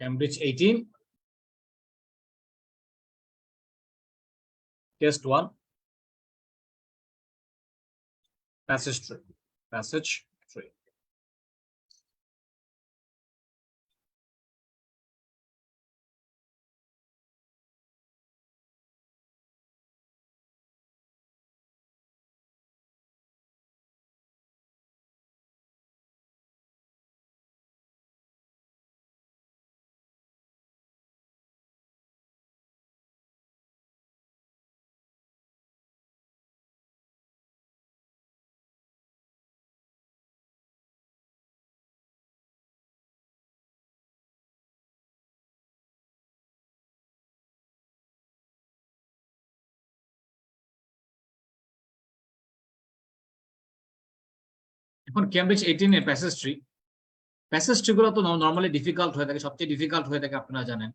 Cambridge 18. Test 1. Passage 3. Passage 3. এখন Cambridge 18 এর passage 3 গুলো তো নরমালি ডিফিকাল্ট হয়ে থাকে, সবচেয়ে ডিফিকাল্ট হয়ে থাকে আপনারা জানেন।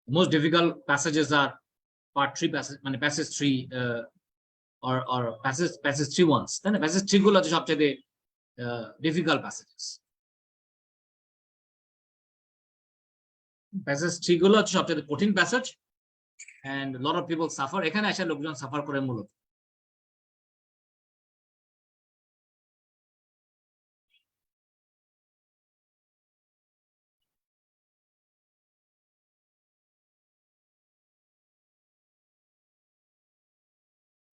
মোস্ট ডিফিকাল্ট প্যাসেজেস আর পার্ট 3 প্যাসেজ, মানে প্যাসেজ 3 or প্যাসেজ 3 ones, তাই না? প্যাসেজ 3 গুলো হচ্ছে সবচেয়ে ডিফিকাল্ট প্যাসেজেস। প্যাসেজ 3 গুলো হচ্ছে সবচেয়ে কঠিন passage, and lot of people suffer. এখানে এসে লোকজন সাফার করে মূলত।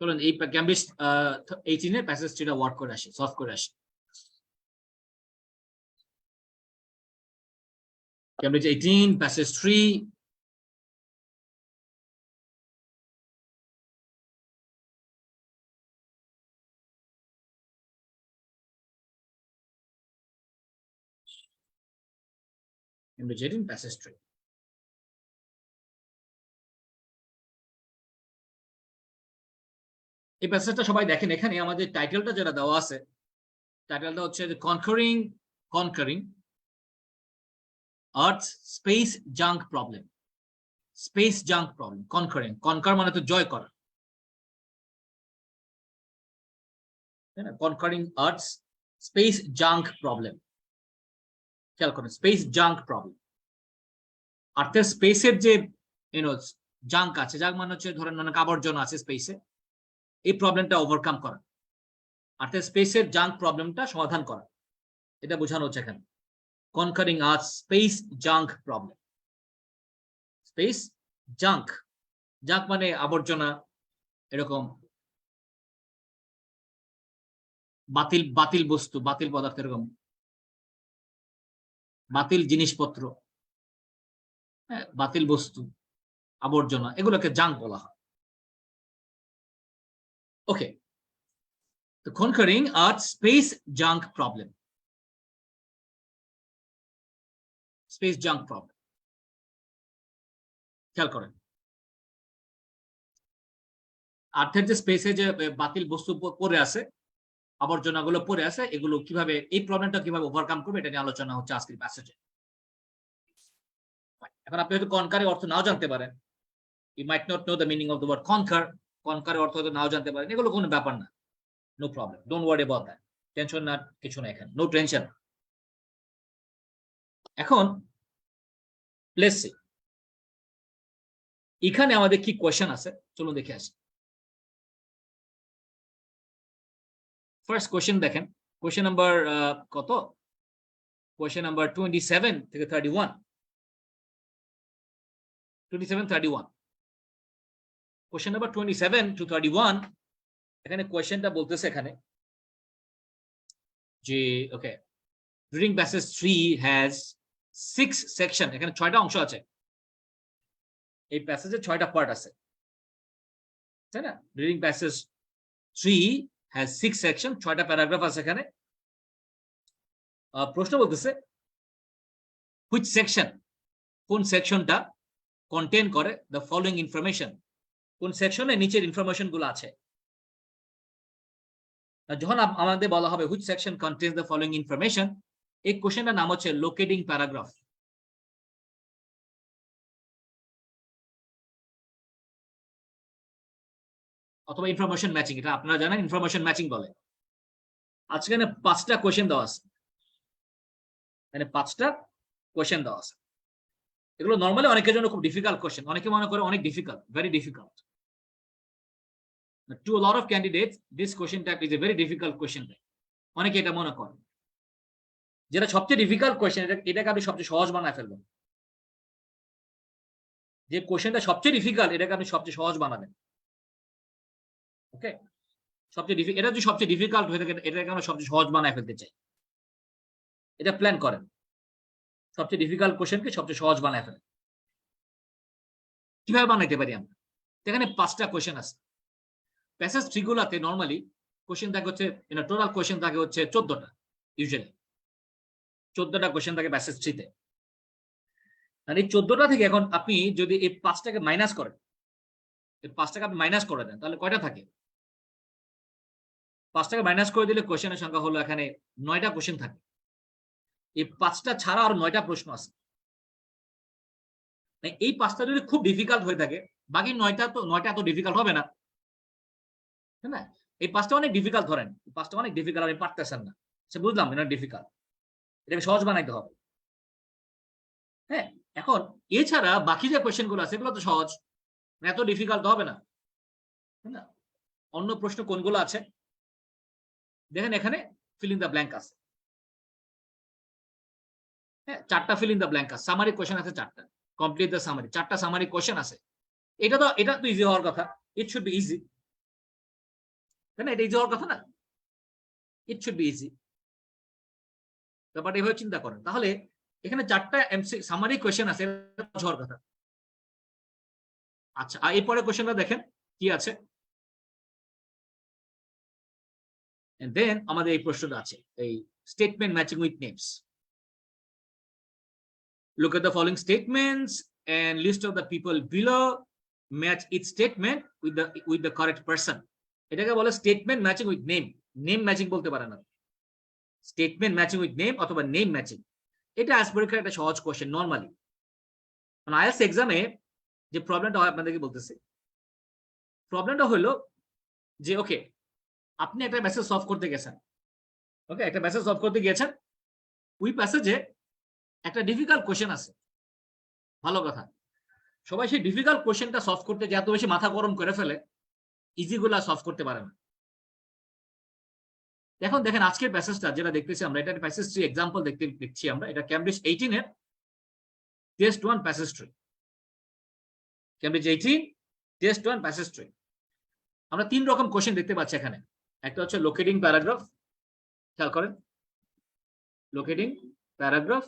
চলুন এই Cambridge 18 এর প্যাসেজ 3টা ওয়ার্ক করে আসি, সলভ করে আসি। Cambridge 18 passage 3. Cambridge 18 passage 3. এই প্যাসেজটা সবাই দেখেন, এখানে আমাদের টাইটেলটা যেটা দেওয়া আছে, টাইটেলটা হচ্ছে conquering Earth's space junk problem. Space junk problem. Conquer মানে তো জয় করা, তাই না? Conquering Earth's space junk problem. খেয়াল করেন, স্পেস জাঙ্ক প্রবলেম। অর্থাৎ স্পেসের যে জাঙ্ক আছে, জাঙ্ক মানে হচ্ছে ধরেন অনেক আবর্জনা আছে স্পেসে, এই প্রবলেমটা ওভারকাম করা, অর্থাৎ স্পেসের জাঙ্ক প্রবলেমটা সমাধান করা, এটা বোঝানো হচ্ছে এখানে। Conquering Earth's space junk problem. Space junk. Junk মানে আবর্জনা, এরকম বাতিল বস্তু, বাতিল পদার্থ, এরকম বাতিল জিনিসপত্র, বাতিল বস্তু, আবর্জনা, এগুলোকে জাঙ্ক বলা হয়। ওকে, তো conquering Earth's space junk problem. Space junk problem. খেয়াল করেন, আর্থের যে স্পেসে যে বাতিল বস্তু পড়ে আছে, আবর্জনাগুলো পড়ে আছে, এগুলো কিভাবে, এই প্রবলেমটা কিভাবে ওভারকাম করবে, এটা নিয়ে আলোচনা হচ্ছে আজকের প্যাসেজে। এখন আপনি হয়তো কনকারের অর্থ নাও জানতে পারেন, you might not know the meaning of the word conquer. কনকারের অর্থ হয়তো নাও জানতে পারেন, এগুলো কোনো ব্যাপার না, no problem, don't worry about that, tension না, কিছু না, এখানে নো টেনশন। এখন লেটস সি এখানে আমাদের কি কোয়েশ্চেন আছে, চলুন দেখে আসি। ফার্স্ট কোয়েশ্চেন দেখেন, কোয়েশ্চেন নাম্বার কত? কোয়েশ্চেন নাম্বার 27 থেকে 31, 27-31। কোয়েশ্চেন নাম্বার 27 to 31, এখানে কোয়েশ্চেনটা বলতেছে এখানে যে ওকে, রিডিং প্যাসেজ 3 হ্যাজ 6 সেকশন। এখানে 6টা অংশ আছে, এই প্যাসেজে 6টা পার্ট আছে, তাই না? রিডিং প্যাসেজ 3 হ্যাজ 6 সেকশন, 6টা প্যারাগ্রাফ আছে এখানে। প্রশ্ন বলতেছে হুইচ সেকশন, কোন সেকশনটা কন্টেন করে দ্য ফলোইং ইনফরমেশন, কোন সেকশনে নিচের ইনফরমেশন গুলো আছে। যখন আমাদের বলা হবে which section contains the following information, এই কোশ্চেনটার নাম হচ্ছে লোকেটিং প্যারাগ্রাফ। অথবা ইনফরমেশন ম্যাচিং, এটা আপনারা জানেন ইনফরমেশন ম্যাচিং বলে। আজকে এখানে 5টা কোশ্চেন দেওয়া আছে, এখানে 5টা কোশ্চেন দেওয়া আছে। এগুলো নর্মালি অনেকের জন্য খুব ডিফিকাল্ট কোশ্চেন, অনেকে মনে করে অনেক difficult, very difficult. To lot of candidates this question type is a very difficult question type, অনেকে এটা মনে করে। যেটা সবচেয়ে ডিফিকাল্ট কোশ্চেন, এটাকে আপনি সবচেয়ে সহজ বানায় ফেলবেন। যে কোশ্চেনটা সবচেয়ে ডিফিকাল্ট এটাকে আপনি সবচেয়ে সহজ বানাবেন। ওকে, এটা যদি সবচেয়ে ডিফিকাল্ট হয়ে থাকে এটাকে আমরা সবচেয়ে সহজ বানায় ফেলতে চাই, এটা প্ল্যান করেন। সবচেয়ে ডিফিকাল্ট কোশ্চেনকে সবচেয়ে সহজ বানায় ফেলেন। কিভাবে বানাইতে পারি আমরা? এখানে 5টা কোশ্চেন আছে। প্যাসেজ 3 গুলাতে নরমালি কোশ্চেন থাকে হচ্ছে টোটাল কোশ্চেন থাকে হচ্ছে 14টা, ইউজুয়ালি 14টা কোশ্চেন থাকে প্যাসেজ 3 তে। আর এই 14টা থেকে এখন আপনি যদি এই 5টাকে মাইনাস করেন, এই 5টাকে আপনি মাইনাস করে দেন, তাহলে কয়টা থাকে? 5টাকে মাইনাস করে দিলে কোশ্চেনের সংখ্যা হলো এখানে 9টা কোশ্চেন থাকে। এই 5টা ছাড়া আর 9টা প্রশ্ন আছে। এই 5টা যদি খুব ডিফিকাল্ট হয়ে থাকে, বাকি 9টা এত ডিফিকাল্ট হবে না, তাই না? এই 5টা অনেক ডিফিকাল্ট, ধরেন 5টা অনেক ডিফিকাল্ট, আপনি পারতেছেন না, সে বুঝলাম এটা ডিফিকাল্ট, এটাকে সহজ বানাইতে হবে। হ্যাঁ, এখন এছাড়া বাকি যে কোশ্চেন গুলো আছে সেগুলো তো সহজ, এত ডিফিকাল্ট হবে না, তাই না? অন্য প্রশ্ন কোনগুলো আছে দেখেন, এখানে ফিল ইন দ্য ব্ল্যাঙ্ক আছে। হ্যাঁ, 4টা ফিল ইন দ্য ব্ল্যাঙ্ক আছে। সামারি কোশ্চেন আছে 4টা, কমপ্লিট দ্য সামারি, 4টা সামারি কোশ্চেন আছে। এটা তো ইজি হওয়ার কথা, ইট শুড বি ইজি, তাই না? এটা ইজি হওয়ার কথা না, ইট শুড বি ইজি। ব্যাপারটা এভাবে চিন্তা করেন, তাহলে এখানে 4টা সামারি কোশ্চেন আছে, হওয়ার কথা। আচ্ছা, এরপরে কোশ্চেনটা দেখেন কি আছে। দেন আমাদের এই প্রশ্নটা আছে, এই statement matching with names. Look at the following statements and list of the people below, match each statement with the correct person. এটাকে বলে statement matching with name. Name matching বলতে পারে না, স্টেটমেন্ট ম্যাচিং উইথ নেম অথবা name matching. এটা আজ পরীক্ষার একটা সহজ কোশ্চেন নরমালি। আইএলটিএস এক্সামে যে প্রবলেমটা হয় আপনাদেরকে বলতেছি। প্রবলেমটা হলো যে ওকে, আপনি একটা মেসেজ সলভ করতে গেছেন, ওকে, একটা মেসেজ সলভ করতে গিয়েছেন, ওই প্যাসেজে একটা ডিফিকাল্ট কোশ্চেন আছে। ভালো কথা, সবাই সেই ডিফিকাল্ট কোশ্চেনটা সলভ করতে যে এত বেশি মাথা গরম করে ফেলে, ইজি গুলা সলভ করতে পারে না। এখন দেখেন আজকের প্যাসেজটা যেটা দেখতেছি আমরা, এটা প্যাসেজ 3 এক্সাম্পল দেখছি আমরা। এটা ক্যামব্রিজ 18 এর test 1 passage 3, Cambridge 18 test 1 passage 3। আমরা 3 রকম কোশ্চেন দেখতে পাচ্ছি এখানে। একটা হচ্ছে লোকেটিং প্যারাগ্রাফ, খেয়াল করেন, লোকেটিং প্যারাগ্রাফ।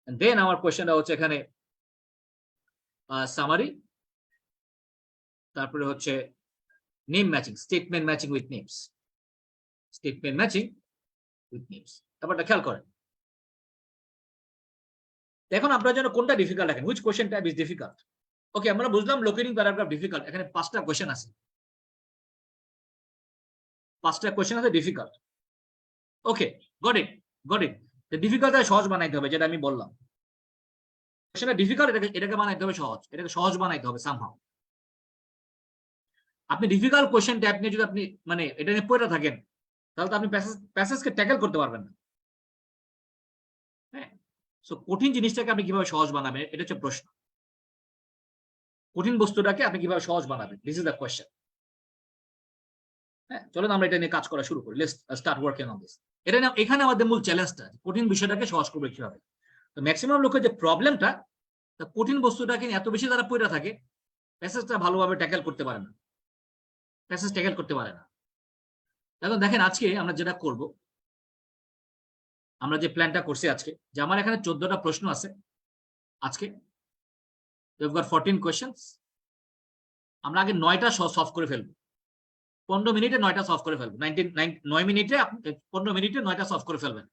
দেন আমার কোশ্চেনটা হচ্ছে এখানে সামারি, তারপরে হচ্ছে name matching, statement matching with names, statement matching with names. ব্যাপারটা খেয়াল করেন। এখন আপনার জন্য কোনটা ডিফিকাল্ট দেখেন, which question type is difficult. Okay, আমরা বুঝলাম লোকেটিং প্যারাগ্রাফ ডিফিকাল্ট। এখানে 5টা কোশ্চেন আছে, 5টা কোশ্চেন আছে difficult. Okay, got it, got it. Difficult সহজ বানাইতে হবে, যেটা আমি বললাম। কোশ্চেনটা ডিফিকাল্ট, এটাকে বানাইতে হবে সহজ, এটাকে সহজ বানাইতে হবে সামহাউ। আপনি ডিফিকাল্ট কোশ্চেন টাইপ নিয়ে যদি আপনি এটা নিয়ে পড়ে থাকেন, তাহলে তো আপনি প্যাসেজকে ট্যাকেল করতে পারবেন না। হ্যাঁ, সো কঠিন জিনিসটাকে আপনি কিভাবে সহজ বানাবেন, এটা হচ্ছে প্রশ্ন। কঠিন বস্তুটাকে আপনি কিভাবে সহজ বানাবেন, দিস ইজ দ্য কোয়েশ্চেন। হ্যাঁ, চলুন আমরা এটা নিয়ে কাজ করা শুরু করি। Let's start working on this. এখানে আমাদের মূল চ্যালেঞ্জটা, কঠিন বিষয়টাকে সহজ করবে কিভাবে। তো ম্যাক্সিমাম লোকের যে প্রবলেমটা, কঠিন বস্তুটাকে এত বেশি তারা পড়ে থাকে, প্যাসেজটা ভালোভাবে ট্যাকেল করতে পারে না, প্যাসেজ ট্যাকেল করতে পারে না। এখন দেখেন আজকে আমরা যেটা করব, আমরা যে প্ল্যানটা করছি আজকে, যে আমার এখানে 14টা প্রশ্ন আছে আজকে, we've got 14 questions। আমরা আগে 9টা সলভ করে ফেলবো, 15 মিনিটে 9টা সলভ করে ফেলবো। 9 মিনিটে 15 মিনিটে 9টা সলভ করে ফেলবেন,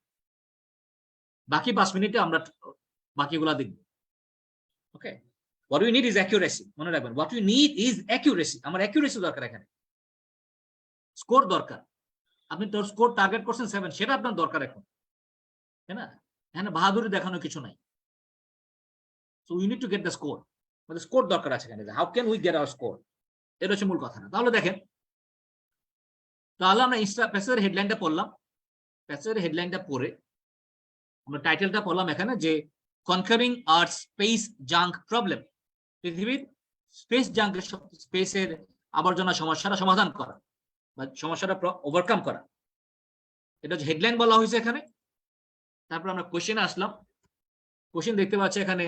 বাকি 5 মিনিটে আমরা বাকিগুলা দেখব। ওকে, what we need is accuracy, মনে রাখবেন, what we need is accuracy। আমার অ্যাকুরেসি দরকার, এখানে স্কোর দরকার। আপনি তোর স্কোর টার্গেট করছেন 7, সেটা আপনার দরকার এখন, তাই না? এখানে বাহাদুরি দেখানো কিছু নাই। So we need to get the score, মানে স্কোর দরকার আছে এখানে। How can we get hour score, এটা হচ্ছে মূল কথা না। তাহলে দেখেন, তাহলে আমরা প্যাসেজের হেডলাইনটা পড়লাম, প্যাসেজের হেডলাইনটা পড়ে আমরা টাইটেলটা পড়লাম এখানে, যে কনকারিং আর্থ স্পেস জাঙ্ক প্রবলেম, পৃথিবীর স্পেস জাঙ্কের স্পেসের আবর্জনা সমস্যাটা সমাধান করা বা সমস্যাটা ওভারকাম করা, এটা হচ্ছে হেডলাইন বলা হয়েছে এখানে। তারপর আমরা কোশ্চেনে আসলাম। কোশ্চেন দেখতে পাচ্ছি এখানে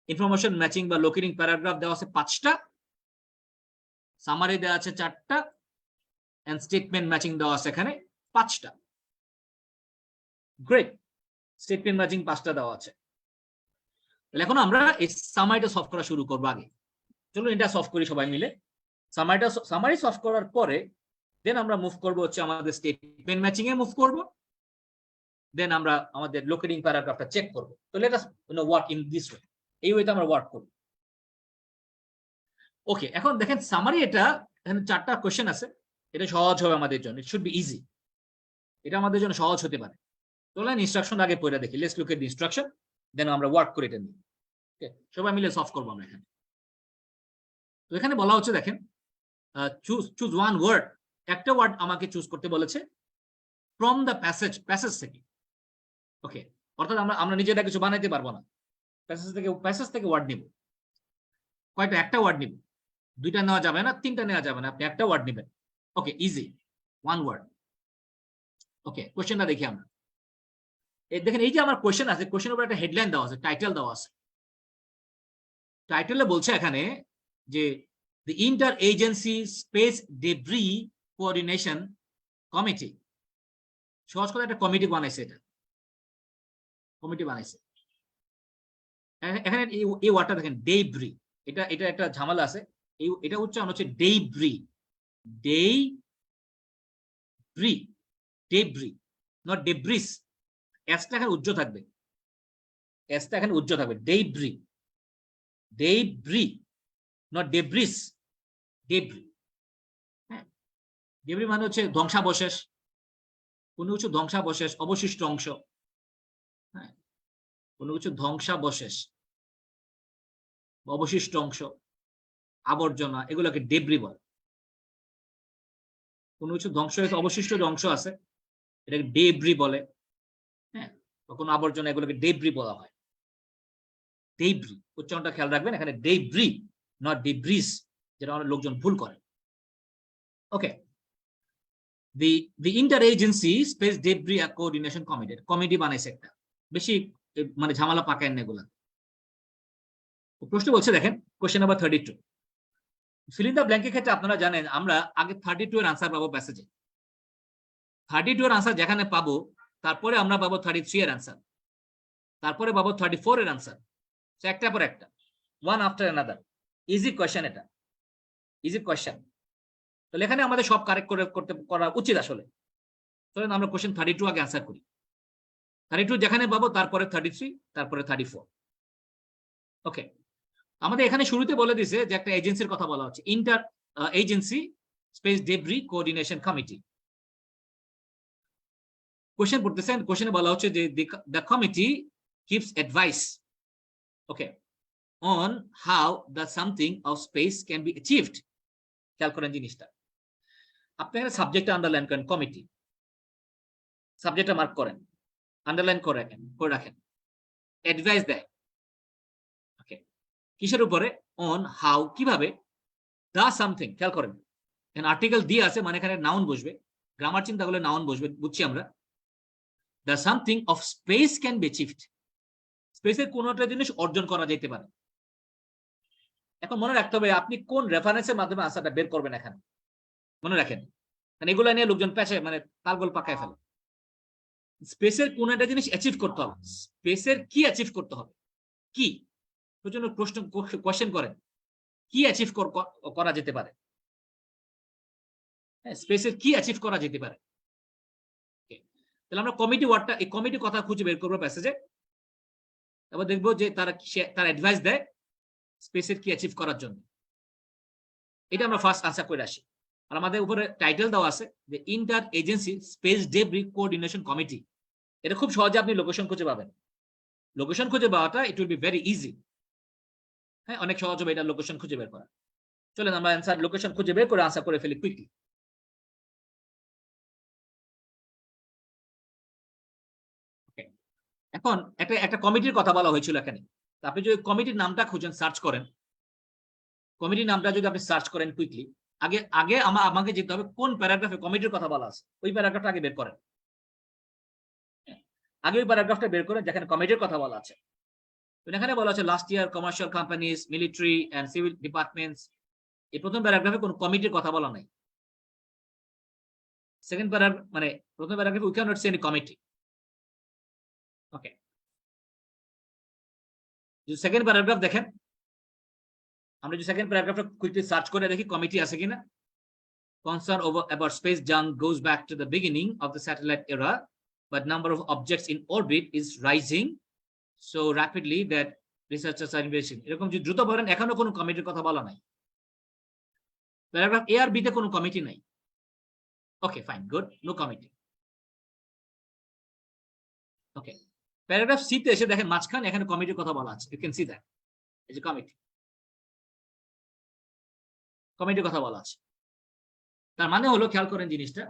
ইনফরমেশন ম্যাচিং বা লোকেটিং প্যারাগ্রাফ দেওয়া আছে 5টা, সামারি দেওয়া আছে 4টা, এন্ড স্টেটমেন্ট ম্যাচিং দেওয়া আছে এখানে 5টা। গ্রেট, স্টেটমেন্ট ম্যাচিং 5টা দেওয়া আছে। তাহলে এখন আমরা এই সামারিটা সলভ করা শুরু করবো। আগে চলুন এটা সলভ করি সবাই মিলে। সামারি সলভ করার পরে দেন আমরা মুভ করবো হচ্ছে আমাদের স্টেটমেন্ট ম্যাচিং এ মুভ করবো, দেন আমরা আমাদের লোকেটিং প্যারাগ্রাফটা চেক করবো। তো let us work in this way, এই ওয়েতে আমরা ওয়ার্ক করব। ওকে, এখন দেখেন সামারি, এটা এখানে 4টা কোশ্চেন আছে, এটা সহজ হবে আমাদের জন্য, ইট শুড বি ইজি, এটা আমাদের জন্য সহজ হতে পারে। চলেন ইনস্ট্রাকশন আগে পড়ে দেখি, let's look at the instruction, then আমরা ওয়ার্ক করে এটা নিই। ওকে, সবাই মিলে সলভ করবো আমরা এখানে। তো এখানে বলা হচ্ছে দেখেন, চুজ ওয়ান ওয়ার্ড, একটা ওয়ার্ড আমাকে চুজ করতে বলেছে ফ্রম দ্য প্যাসেজ থেকে। ওকে, অর্থাৎ আমরা নিজেরা কিছু বানাইতে পারবো না, প্যাসেজ থেকে ওয়ার্ড নিব। কয়টা? একটা ওয়ার্ড নিব, 2টা নেওয়া যাবে না, 3টা নেওয়া যাবে না, আপনি একটা ওয়ার্ড নেবেন। ওকে, ইজি, ওয়ান ওয়ার্ড। ওকে, কোশ্চেনটা দেখি আমরা। দেখেন এই যে আমার কোশ্চেন আছে, কোশ্চেনের উপর একটা হেডলাইন দেওয়া আছে, টাইটেল দেওয়া আছে। টাইটেলে বলছে এখানে যে the Inter-Agency Space Debris Coordination Committee, সহজ করে একটা কমিটি বানাইছে, এটা কমিটি বানাইছে। এখানে এই ওয়ার্ডটা দেখেন, ডেব্রি, এটা একটা ঝামেলা আছে, এটা উচ্চারণ হচ্ছে ডেব্রি, ডেব্রি, নট ডেব্রিস। এসটা এখানে উজ্জ্ব থাকবে, এসটা এখানে উজ্জ্ব থাকবে, ডেব্রি, নট ডেব্রিস, ডেব্রি। হ্যাঁ, ডেব্রি মানে হচ্ছে ধ্বংসাবশেষ, কোনো কিছু ধ্বংসাবশেষ, অবশিষ্ট অংশ। হ্যাঁ, কোনো কিছু ধ্বংসাবশেষ, অবশিষ্ট অংশ, আবর্জনা, এগুলোকে ডেব্রি বলে। কোনো কিছু ধ্বংস হয়েছে, অবশিষ্ট যে অংশ আছে এটাকে ডেব্রি বলে। হ্যাঁ, কোনো আবর্জনা, এগুলোকে ডেব্রি বলা হয়। ডেব্রি উচ্চারণটা খেয়াল রাখবেন, এখানে ডেব্রি নট ডেব্রিস, যেটা অনেক লোকজন ভুল করে। ওকে, the Inter-Agency Space Debris Coordination Committee, committee বানাইছে একটা, বেশি মানে ঝামেলা পাকায় না এগুলা। প্রশ্ন বলছে দেখেন, question number 32, fill in the ব্ল্যাঙ্কের ক্ষেত্রে আপনারা জানেন আমরা আগে 32 এর আনসার পাবো প্যাসেজে, 32 এর আনসার যেখানে পাবো তারপরে আমরা পাবো 33 এর আনসার, তারপরে পাবো 34 এর আনসার, একটা পর একটা, one after another. Easy question, এটা ইজি কোয়েশ্চেন। তাহলে এখানে আমাদের সব কারেক্ট করা উচিত আসলে। চলেন আমরা কোশ্চেন 32 আগে আনসার করি। 32 যেখানে পাবো তারপরে 33, তারপরে 34। ওকে, আমাদের এখানে শুরুতে বলে দিছে যে একটা এজেন্সির কথা বলা হচ্ছে, inter agency space debris coordination committee. Question পড়তেছেন, কোশ্চেনে বলা হচ্ছে যে the committee gives advice, okay, on how the something of speech can be achieved. খেয়াল করেন জিনিসটা, আপনি এখানে সাবজেক্টটা আন্ডারলাইন করেন, কমিটি, সাবজেক্টটা মার্ক করেন, আন্ডারলাইন করে রাখেন, অ্যাডভাইস দেয়। ওকে, কিসের উপরে? অন হাউ, কিভাবে, দা সামথিং, খেয়াল করেন এখানে আর্টিকেল দিয়ে আছে, মানে এখানে নাউন বসবে, গ্রামার চিন্তা করলে নাউন বসবে, বুঝছি আমরা। The something of speech can be achieved, স্পেসের কোন একটা জিনিস অর্জন করা যেতে পারে। এখন মনে রাখতে হবে আপনি কোন রেফারেন্সের মাধ্যমে আনসারটা বের করবেন, এখানে মনে রাখেন, মানে এগুলো নিয়ে লোকজন পেছে, মানে তালগোল পাকায় ফেলে। স্পেসের কোন একটা জিনিস অ্যাচিভ করতে হবে, স্পেসের কি অ্যাচিভ করতে হবে, কি, ওই জন্য প্রশ্ন কোশ্চেন করেন, কি অ্যাচিভ করা যেতে পারে, স্পেসের কি অ্যাচিভ করা যেতে পারে। তাহলে আমরা কমিটি ওয়ার্ডটা, এই কমিটি কথা খুঁজে বের করবো প্যাসেজে, এবার দেখবো যে তারা অ্যাডভাইস দেয় স্পেসের কি অ্যাচিভ করার জন্য। এটা আমরা ফার্স্ট আনসার করে আসি। আর আমাদের উপরে টাইটেল দেওয়া আছে যে inter agency space debris coordination committee. এটা খুব সহজে আপনি লোকেশন খুঁজে পাবেন, লোকেশন খুঁজে পাওয়াটা ইট উইল বি ভেরি ইজি। হ্যাঁ, অনেক সহজ হবে এটা লোকেশন খুঁজে বের করা। চলেন আমরা অ্যান্সার লোকেশন খুঁজে বের করে আনসার করে ফেলি কুইকলি। এখন একটা কমিটির কথা বলা হয়েছিল এখানে। আপনি যদি কমিটির নামটা খুঁজেন, সার্চ করেন, কমিটির নামটা যদি আপনি সার্চ করেন কুইকলি, আগে আমাকে যেতে হবে কোন প্যারাগ্রাফে কমিটির কথা বলা আছে, ওই প্যারাগ্রাফটা আগে বের করেন। আগে ওই প্যারাগ্রাফটা বের করেন যেখানে কমিটির কথা বলা আছে। এখানে বলা আছে last year commercial companies, military and civil departments. এই প্রথম প্যারাগ্রাফে কোনো কমিটির কথা বলা নাই। সেকেন্ড প্যারাগ্রাফ মানে প্রথম প্যারাগ্রাফে we can not see any committee. Okay, যদি সেকেন্ড প্যারাগ্রাফ দেখেন, আমরা যদি সেকেন্ড প্যারাগ্রাফটা কুইকলি সার্চ করে দেখি কমিটি আছে কিনা। Concern about space junk goes back to the beginning of the satellite era, but number of objects in orbit is rising so rapidly that researchers are investigating. এরকম যদি দ্রুত বলেন, এখনো কোনো কমিটির কথা বলা নাই। প্যারাগ্রাফ এ আর বি তে কোনো কমিটি নাই। ওকে, ফাইন, গুড, নো কমিটি। ওকে, প্যারাগ্রাফ সি তে এসে দেখেন মাঝখানে এখানে কমিটির কথা বলা আছে। ইউ ক্যান সি দ্যাট এই যে কমিটির কথা বলা আছে। তার মানে হলো, খেয়াল করেন জিনিসটা,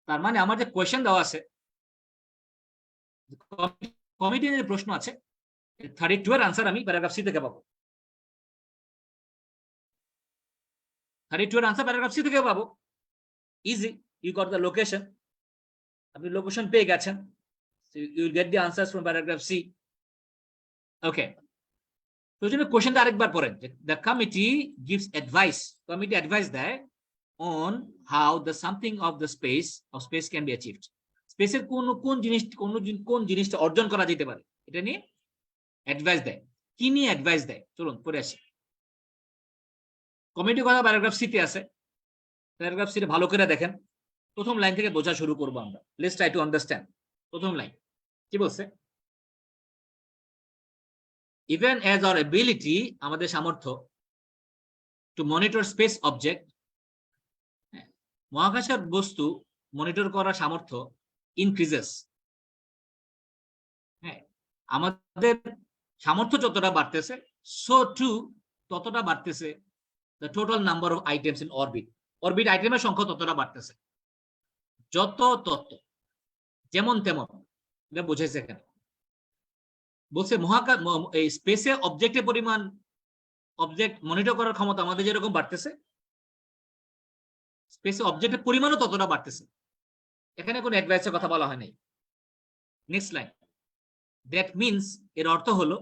তার মানে আমার যে কোয়েশ্চেন দেওয়া আছে, কমিটির যে প্রশ্ন আছে, 32 এর আনসার আমি প্যারাগ্রাফ সি থেকে পাবো। 32 এর আনসার প্যারাগ্রাফ সি থেকে পাবো। Easy, you got the location, আপনি লোকেশন পেয়ে গেছেন, you will get the answers from paragraph C. Okay, তো জন্য কোশ্চেনটা আরেকবার পড়েন। The committee gives advice, committee advice দেয় on how the something of the space can be achieved. স্পেসের কোন জিনিসটা অর্জন করা যেতে পারে, এটা নিয়ে অ্যাডভাইস দেয়। কি নিয়ে অ্যাডভাইস দেয় চলুন পড়ে আসি। কমিটি কথা প্যারাগ্রাফ সি তে আছে। প্যারাগ্রাফ সি ভালো করে দেখেন, প্রথম লাইন থেকে বোঝা শুরু করবো আমরা। Let's try to understand. প্রথম লাইন কি বলছে? ইভেন অ্যাজ আওয়ার এবিলিটি, আমাদের সামর্থ্য, টু মনিটর স্পেস অবজেক্ট, মহাকাশের বস্তু মনিটর করার সামর্থ্য ইনক্রিজেস। হ্যাঁ, আমাদের সামর্থ্য যতটা বাড়তেছে, সো টু ততটা বাড়তেছে the total number of items in orbit. Orbit আইটেমের সংখ্যা ততটা বাড়তেছে। যত তত্ত্ব যেমন তেমন, এটা বুঝাইছে এখানে। বলছে মহাকাশ এই স্পেসে অবজেক্টের পরিমাণ, অবজেক্ট মনিটর করার ক্ষমতা আমাদের যেরকম বাড়তেছে, স্পেসে অবজেক্টের পরিমাণও ততটা বাড়তেছে। এখানে কোনো অ্যাডভাইসের কথা বলা হয় নাই। নেক্সট লাইন, দ্যাট মিনস, এর অর্থ হলো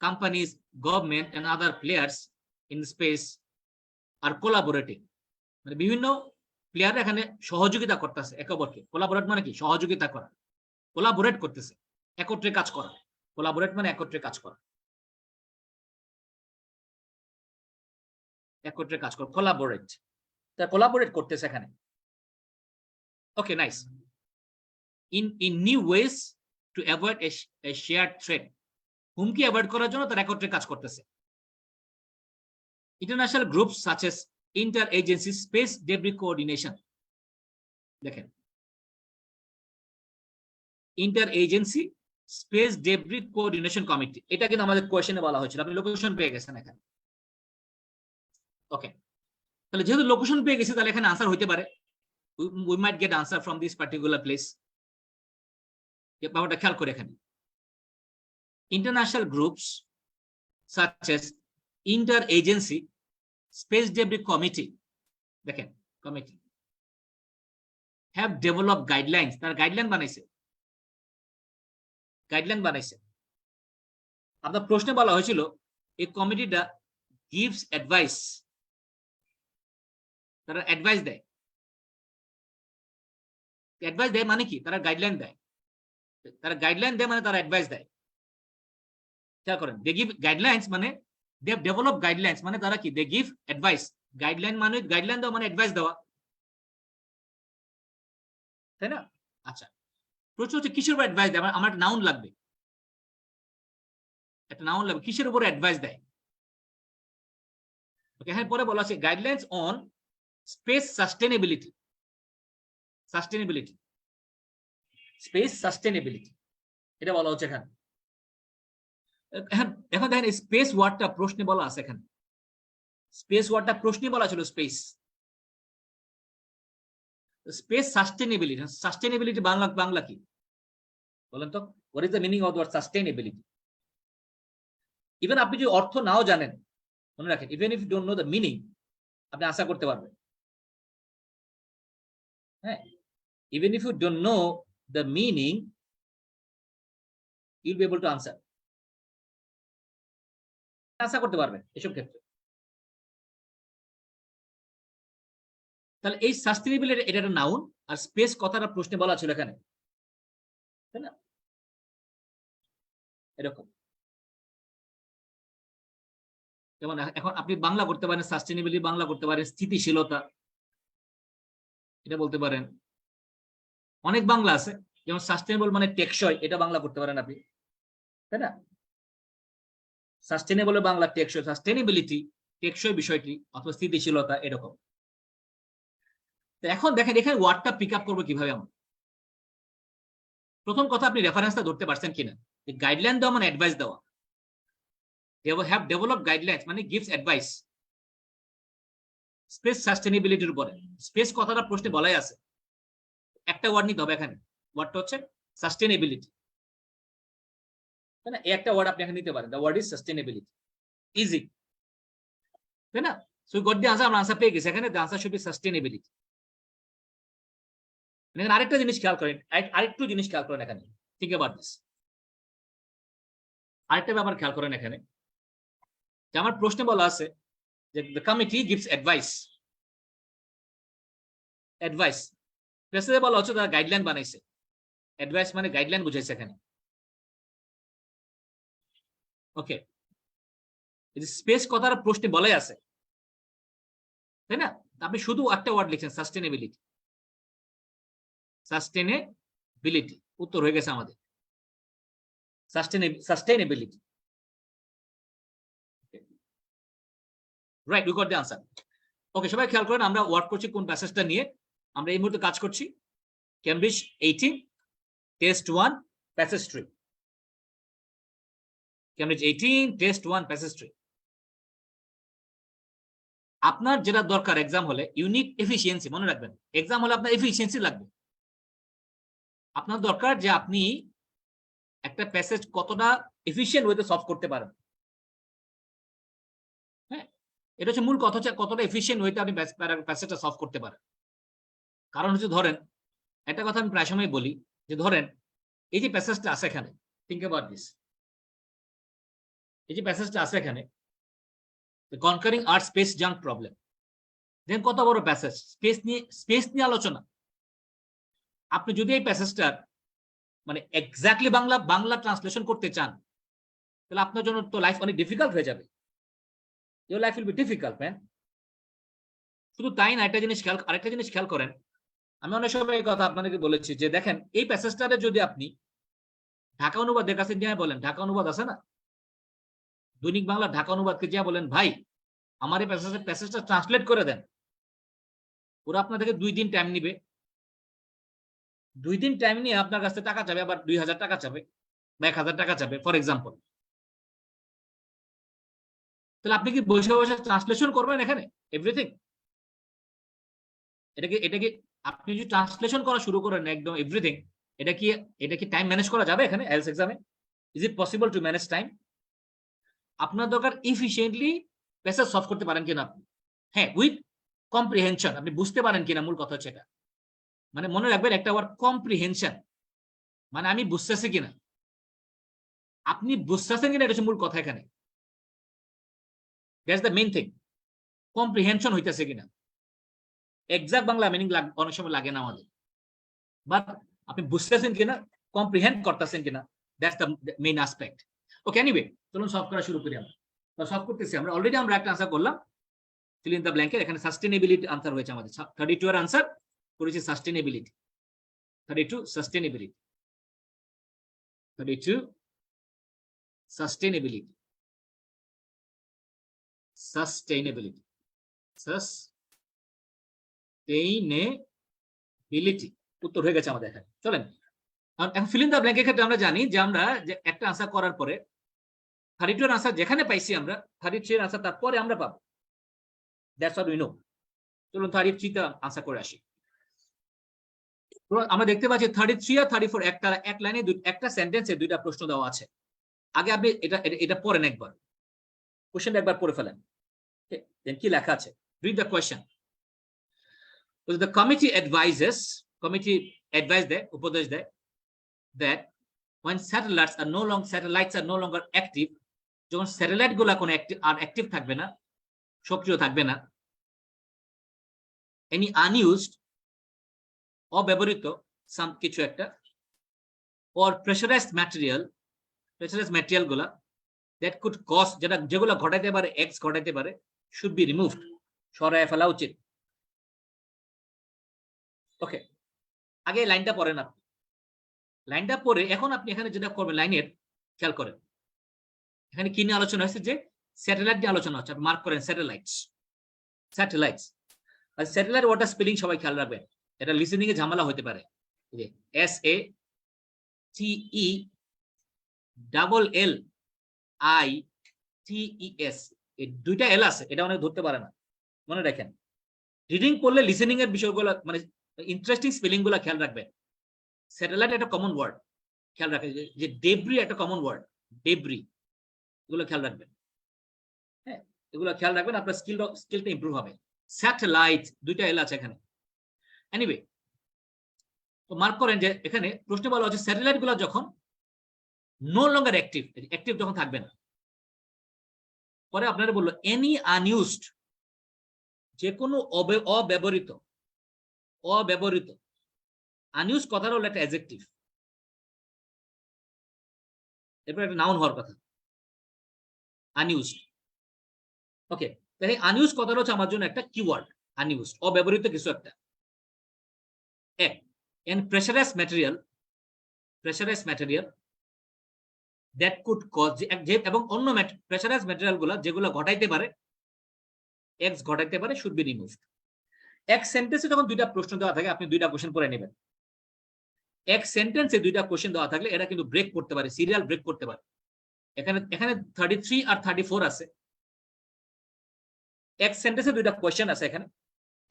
companies, government and other players in space are collaborating, মানে বিভিন্ন প্লেয়ার এখানে সহযোগিতা করতেছে একে অপরকে। কোলাবোরেট মানে কি? সহযোগিতা করা। কোলাবোরেট করতেছে, একত্রে কাজ করা। কোলাবোরেট মানে একত্রে কাজ করা, একত্রে কাজ করা, কোলাবোরেট। তা কোলাবোরেট করতেছে এখানে। Okay, nice. In new ways to avoid a shared threat, হুমকি অ্যাভয়েড করার জন্য তারা একত্রে কাজ করতেছে। International groups such as inter agency space debris coordination, দেখেন inter agency space debris coordination committee, এটা কিন্তু আমাদের কোয়েশ্চেনে বলা হয়েছিল। আপনি লোকেশন পেয়ে গেছেন এখানে। ওকে, তাহলে যেহেতু লোকেশন পেয়ে গেছি, তাহলে এখানে আনসার হইতে পারে we might get answer from this particular place. ব্যাপারটা খেয়াল করে এখানে, international groups such as inter agency space debris committee, দেখেন কমিটি have developed guidelines, তার গাইডলাইন বানাইছে। গাইডলাইন বানাইছে। আপনার প্রশ্নে বলা হয়েছিল এই কমিটিটা gives advice, তারা অ্যাডভাইস দেয়। অ্যাডভাইস দেয় মানে কি? তারা গাইডলাইন দেয়। তারা গাইডলাইন দেয় মানে তারা অ্যাডভাইস দেয়। খেয়াল করেন, দে গিভ গাইডলাইন্স মানে দে হ্যাভ ডেভেলপ গাইডলাইন্স, মানে তারা কি? They give advice. গাইডলাইন মানে গাইডলাইন দেওয়া মানে অ্যাডভাইস দেওয়া, তাই না? আচ্ছা, প্রশ্ন হচ্ছে কিসের উপর অ্যাডভাইস দেয়? আমার একটা নাউন লাগবে, একটা নাউন লাগবে। কিসের উপর অ্যাডভাইস দেয়? ওকে, হ্যাঁ, পরে বলা আছে guidelines on space sustainability. Sustainability, space sustainability, এটা বলা হচ্ছে এখানে। এখন দেখেন স্পেস ওয়ার্ডটা প্রশ্নে বলা আছে এখানে। স্পেস ওয়ার্ডটা প্রশ্নে বলা ছিল space. Space sustainability, sustainability Bangla কি? বলেন তো, what is the meaning of the word sustainability? Even আপনি যদি অর্থ নাও জানেন, মনে রাখেন, even if you don't know the meaning, আপনি আশা করতে পারবেন। হ্যাঁ, even if you don't know the meaning, you'll be able to answer. আশা করতে পারবেন এসব ক্ষেত্রে। তাহলে এই সাস্টেইনেবিলিটি এটা একটা নাউন, আর স্পেস কথাটা প্রশ্নে বলা ছিল এখানে, তাই না? এরকম যেমন এখন আপনি বাংলা করতে পারেন সাস্টেইনেবিলিটি, বাংলা করতে পারেন স্থিতিশীলতা, এটা বলতে পারেন। অনেক বাংলা আছে, যেমন সাস্টেইনেবল মানে টেকসই, এটা বাংলা করতে পারেন আপনি, তাই না? সাস্টেইনেবল বাংলা টেকসই, সাস্টেইনেবিলিটি টেকসই বিষয়টি, অথবা স্থিতিশীলতা, এরকম। তো এখন দেখেন এখানে ওয়ার্ডটা পিক আপ করবো কিভাবে আমরা। প্রথম কথা, আপনি রেফারেন্সটা ধরতে পারছেন কিনা, যে গাইডলাইন দেওয়া মানে অ্যাডভাইস দেওয়া। হ্যাভ ডেভেলপ গাইডলাইন্স মানে গিভস অ্যাডভাইস স্পেস সাস্টেইনেবিলিটির উপরে। স্পেস কথাটা প্রশ্নে বলাই আছে, একটা ওয়ার্ড নিতে হবে এখানে, ওয়ার্ডটা হচ্ছে সাস্টেইনেবিলিটি, তাই না? একটা ওয়ার্ড আপনি এখানে নিতে পারেন, the word is sustainability, easy, তাই না? সো গট দি আনসার, আমরা আনসার পেয়ে গেছি এখানে, the answer should be sustainability. এখানে আরেকটা জিনিস খেয়াল করেন, আরেকটু জিনিস খেয়াল করেন এখানে, থিংক অ্যাবাউট দিস। আরেকটা ব্যাপার খেয়াল করেন এখানে, যে আমার প্রশ্নে বলা আছে যে the committee gives advice. Advice প্রেসে বলা হচ্ছে তারা গাইডলাইন বানাইছে, অ্যাডভাইস মানে গাইডলাইন বুঝাইছে এখানে। ওকে, স্পেস কথার প্রশ্নে বলাই আছে, তাই না? আপনি শুধু একটা ওয়ার্ড লিখছেন সাস্টেইনেবিলিটি, সাস্টেইনেবিলিটি, উত্তর হয়ে গেছে আমাদের sustainability. Right, we got the answer. Okay, সবাই খেয়াল করেন, আমরা ওয়ার্ক করছি কোন প্যাসেজটা নিয়ে। আমরা এই মুহূর্তে কাজ করছি Cambridge 18 test 1 passage 3। Cambridge 18 test 1 passage 3। আপনার যেটা দরকার এক্সাম হলে, ইউনিট এফিসিয়েন্সি, মনে রাখবেন, এক্সাম হলে আপনার এফিসিয়েন্সি লাগবে। আপনার দরকার যে আপনি একটা প্যাসেজ কতটা এফিশিয়েন্ট ওয়েতে সলভ করতে পারেন। হ্যাঁ, এটা হচ্ছে মূল কথা, হচ্ছে কতটা এফিশিয়েন্ট ওয়েতে আপনি প্যাসেজটা সলভ করতে পারেন। কারণ হচ্ছে ধরেন, একটা কথা আমি প্রায় সময় বলি, যে ধরেন এই যে প্যাসেজটা আছে এখানে, থিংক অ্যাবাউট দিস, এই যে প্যাসেজটা আছে এখানে, conquering art space junk problem, then কত বড় প্যাসেজ, স্পেস নিয়ে আলোচনা। আপনি যদি এই প্যাসেজটার মানে এক্স্যাক্টলি বাংলা ট্রান্সলেশন করতে চান, তাহলে আপনার জন্য তো লাইফ অনেক ডিফিকাল্ট হয়ে যাবে। Your life will be difficult man. শুধু তাই না, আরেকটা জিনিস খেয়াল করেন, আমি অনেক সময় এই কথা আপনাদেরকে বলেছি, যে দেখেন এই প্যাসেজটারে যদি আপনি ঢাকা অনুবাদের কাছে নিয়ে বলেন, ঢাকা অনুবাদ আছে না, দৈনিক বাংলা ঢাকা অনুবাদকে যা বলেন, ভাই আমার এই প্যাসেজটা ট্রান্সলেট করে দেন, ওরা আপনার থেকে 2 দিন টাইম নিবে। 2 দিন টাইম নিয়ে আপনার কাছে টাকা চাবে, আবার 2000 টাকা চাবে বা 1000 টাকা চাবে, ফর এক্সাম্পল। তাহলে আপনি কি বসে বসে ট্রান্সলেশন করবেন এখানে এভরিথিং? এটাকে আপনি যদি ট্রান্সলেশন করা শুরু করেন একদম এভরিথিং, এটা কি টাইম ম্যানেজ করা যাবে এখানে আইএলটিএস এক্সামে? Is it possible to manage time? আপনার দরকার এফিশিয়েন্টলি প্যাসেজ সলভ করতে পারেন কিনা আপনি, হ্যাঁ, উইথ কম্প্রিহেনশন, আপনি বুঝতে পারেন কিনা, মূল কথা হচ্ছে এটা। মানে মনে রাখবেন একটা ওয়ার্ড, কম্প্রিহেনশন, মানে আমি বুঝতেছি কিনা, আপনি বুঝতেছেন কিনা, এটা হচ্ছে মূল কথা এখানে। That's the main thing, comprehension হইতেছে কিনা। এক্সাক্ট বাংলা মিনিং অনেক সময় লাগে না আমাদের, বাট আপনি বুঝতেছেন কিনা, কম্প্রিহেন্ড করতেছেন কিনা, that's the main aspect. Okay, anyway, চলুন সলভ করা শুরু করি। আমরা সলভ করতেছি, অলরেডি আমরা একটা আনসার করলাম, ফিল ইন দ্য ব্ল্যাঙ্কেট। এখানে সাস্টেইনেবিলিটি আনসার হয়েছে আমাদের, 32 এর আনসার করেছি sustainability, 32 sustainability, 32 sustainability, sustainability, sustainability, উত্তর হয়ে গেছে আমাদের এখানে। চলেন এখন ফিল ইন দ্য ব্ল্যাঙ্কের ক্ষেত্রে আমরা জানি যে আমরা যে একটা আনসার করার পরে 32 এর আনসার যেখানে পাইছি আমরা, 33 এর আনসার তারপরে আমরা পাবো, দ্যাটস হোয়াট উই নো। চলুন 33 তে আনসার করে আসি। আমরা দেখতে পাচ্ছি 33 আর 34 এক লাইনে একটা সেন্টেন্সে দুইটা প্রশ্ন দেওয়া আছে। আগে আপনি এটা পড়েন একবার, কোশ্চেনটা একবার পড়ে ফেলেন। কি লেখা আছে? Read the question. The committee advised দেয়, উপদেশ দেয় that when satellites are no longer active, যখন স্যাটেলাইট গুলা কোনো অ্যাক্টিভ থাকবে না, সক্রিয় থাকবে না, any unused, অব্যবহৃত সাম কিছু একটা, or pressurized material গুলা that could cause, যেগুলো ঘটাইতে পারে, এক্স ঘটাইতে পারে, should be removed, সরায় ফেলা উচিত। ওকে, আগে লাইনটা পড়েন আপনি। লাইনটা পড়ে এখন আপনি এখানে যেটা করবেন, লাইনের খেয়াল করেন এখানে কি নিয়ে আলোচনা হয়েছে, যে স্যাটেলাইট নিয়ে আলোচনা হচ্ছে। আপনি মার্ক করেন স্যাটেলাইটস। আর স্যাটেলাইট ওয়াটার স্পেলিং সবাই খেয়াল রাখবেন, এটা লিসেনিং এ ঝামেলা হতে পারে। SATELLITES, এই দুইটা এল আছে, এটা অনেক ধরতে পারে না, মনে রাখেন। রিডিং করলে লিসেনিং এর বিষয়গুলো, মানে ইন্টারেস্টিং স্পেলিং গুলো খেয়াল রাখবেন। স্যাটেলাইট একটা কমন ওয়ার্ড, খেয়াল রাখেন যে ডেব্রি একটা কমন ওয়ার্ড, ডেব্রি, এগুলো খেয়াল রাখবেন। হ্যাঁ, এগুলো খেয়াল রাখবেন, আপনার স্কিলটা ইমপ্রুভ হবে। স্যাটেলাইট দুইটা এল আছে এখানে। এনিওয়ে, তো মার্ক করেন যে এখানে প্রশ্ন বলা হচ্ছে স্যাটেলাইট গুলো যখন নো লঙ্গার অ্যাক্টিভ যখন থাকবে না, পরে আপনারা বললো এনি আনইউজড, যে কোনো অব্যবহৃত, আনইউজ কথার হলো একটা অ্যাডজেক্টিভ, এরপর একটা নাউন হওয়ার কথা, আনইউজড। ওকে, তাহলে আনইউজ কথাটা হচ্ছে আমার জন্য একটা কিওয়ার্ড, আনইউজড, অব্যবহৃত কিছু একটা। And pressurized material that could cause, এবং অন্য প্রেসারাইজড ম্যাটেরিয়াল গুলা যেগুলো ঘটাইতে পারে, এক্স ঘটাইতে পারে, শুড বি রিমুভড। এক সেন্টেন্সে যখন দুইটা প্রশ্ন দেওয়া থাকে, আপনি দুইটা কোশ্চেন পড়ে নেবেন। এক সেন্টেন্সে দুইটা কোশ্চেন দেওয়া থাকলে এটা কিন্তু ব্রেক করতে পারে, সিরিয়াল ব্রেক করতে পারে। এখানে 33 আর 34 আছে, এক সেন্টেন্সে দুইটা কোশ্চেন আছে। এখানে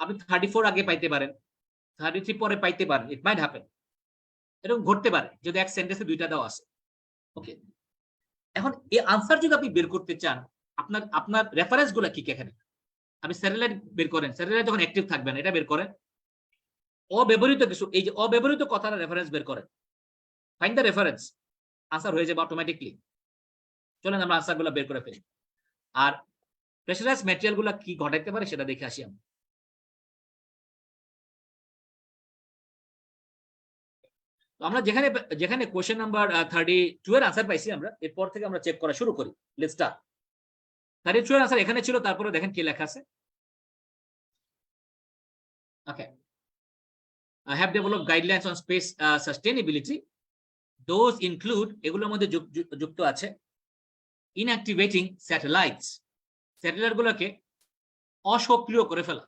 আপনি 34 আগে পাইতে পারেন, 33 পরে পাইতে পারেন, ইট মাইট হ্যাপেন, এরকম ঘটতে পারে যদি এক সেন্টেন্সে দুইটা দেওয়া আছে। ওকে, এখন এই আনসার যদি আপনি বের করতে চান, আপনার রেফারেন্স গুলা কি? এখানে আপনি স্যাটেলাইট বের করেন, স্যাটেলাইট যখন অ্যাক্টিভ থাকবেন এটা বের করেন। অব্যবহৃত কিছু, এই যে অব্যবহৃত কথাটা রেফারেন্স বের করেন, ফাইন্ড দ্য রেফারেন্স, আনসার হয়ে যাবে অটোমেটিকলি। চলেন আমরা আনসার গুলা বের করে ফেলি। আর প্রেসারাইজড ম্যাটেরিয়াল গুলা কি ঘটাইতে পারে সেটা দেখে আসি আমরা। আমরা যেখানে কোশ্চেন নাম্বার 32 এর আনসার পাইছি আমরা, এরপর থেকে আমরা চেক করা শুরু করি। Let's start. 32 এর আনসার এখানে ছিল, তারপরে দেখেন কি লেখা আছে। ওকে, I have developed guidelines on space sustainability. Those include, এগুলোর মধ্যে যুক্ত আছে inactivating satellites, স্যাটেলাইট গুলোকে অসক্রিয় করে ফেলা,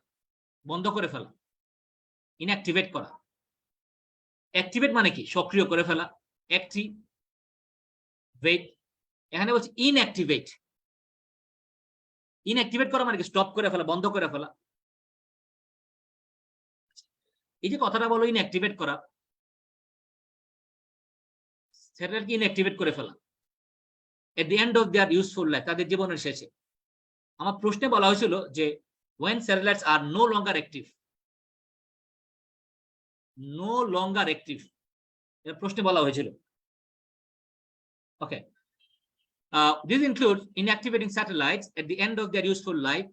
বন্ধ করে ফেলা, ইনঅ্যাক্টিভেট করা। অ্যাক্টিভেট মানে কি? সক্রিয় করে ফেলা। অ্যাক্টিভেট, এখানে বলছে ইনঅ্যাক্টিভেট। ইনঅ্যাক্টিভেট করা মানে কি? স্টপ করে ফেলা, বন্ধ করে ফেলা। এই যে কথাটা বলো ইনঅ্যাক্টিভেট করা, স্যাটেলাইটকে ইনঅ্যাক্টিভেট করে ফেলা at the end of their useful life, তাদের জীবনের শেষে। আমার প্রশ্নে বলা হয়েছিল যে when satellites are no longer active, এটা প্রশ্নে বলা হয়েছিল। ওকে, this includes inactivating satellites at the end of their useful life,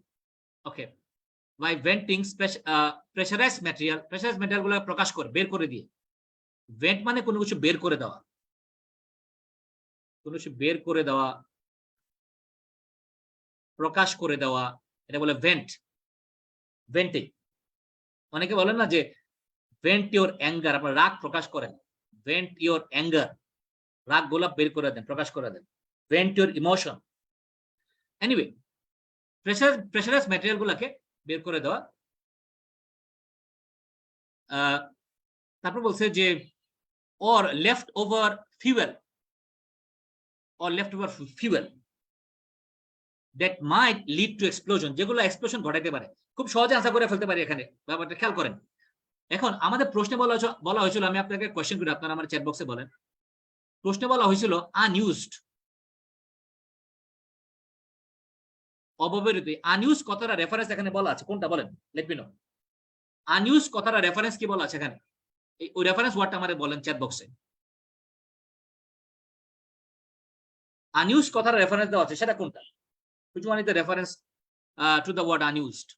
okay, by venting pressurized material গুলো প্রকাশ করে, বের করে দিয়ে। ভেন্ট মানে কোনো কিছু বের করে দেওয়া, কোনো কিছু বের করে দেওয়া, প্রকাশ করে দেওয়া, এটা বলে ভেন্টিং। অনেকে বলেন না যে ভেন্ট ইওর অ্যাঙ্গার, আপনার রাগ প্রকাশ করেন, ভেন্ট ইওর অ্যাঙ্গার, রাগ গোলাপ বের করে দেন, প্রকাশ করে দেন, vent your emotion. Anyway, pressurise material গুলাকে বের করে দেওয়া। তারপর বলছে যে or left over fuel that might lead to explosion, যেগুলো এক্সপ্লোশন ঘটাইতে পারে। খুব সহজে আনসার করে ফেলতে পারি এখানে, ব্যাপারটা খেয়াল করেন। এখন আমাদের প্রশ্নে বলা হয়েছিল, আমি আপনাকে কোয়েশ্চেন করি, আপনারা আমার চ্যাট বক্সে বলেন। প্রশ্নে বলা হয়েছিল আনইউজড, অব্যবহৃত। আনইউজ কথাটা রেফারেন্স এখানে বলা আছে কোনটা বলেন, লেট মি নো। আনইউজ কথাটা রেফারেন্স কি বলা আছে এখানে, ওই রেফারেন্স ওয়ার্ডটা আমাদের বলেন চ্যাট বক্সে। আনইউজ কথাটা রেফারেন্স দেওয়া আছে সেটা কোনটা? which one is the reference to the word unused?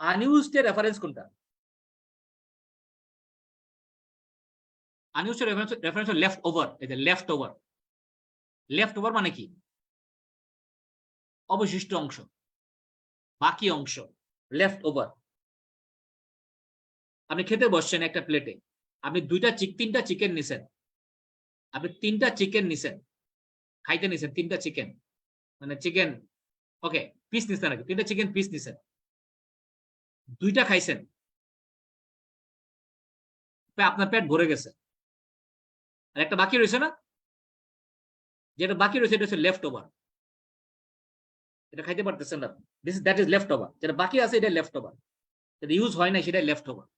unused এর রেফারেন্স কোনটা? unused এর রেফারেন্স লেফট ওভার। এই যে লেফট ওভার, লেফট ওভার মানে কি? অবশিষ্ট অংশ, বাকি অংশ, লেফট ওভার। আপনি খেতে বসছেন একটা প্লেটে, আপনি তিনটা চিকেন নিছেন, আপনি তিনটা চিকেন নিছেন, খাইতে নিছেন তিনটা চিকেন, মানে চিকেন ওকে পিস নিছেন নাকি, তিনটা চিকেন পিস নিছেন, দুইটা খাইছেন, আপনার পেট ভরে গেছে, আর একটা বাকি রয়েছে না, যেটা বাকি রয়েছে এটা হচ্ছে লেফট ওভার, এটা খাইতে পারতেছেন না, দ্যাট ইজ লেফট ওভার। যেটা বাকি আছে এটা লেফট ওভার, যেটা ইউজ হয় না সেটা লেফট ওভার,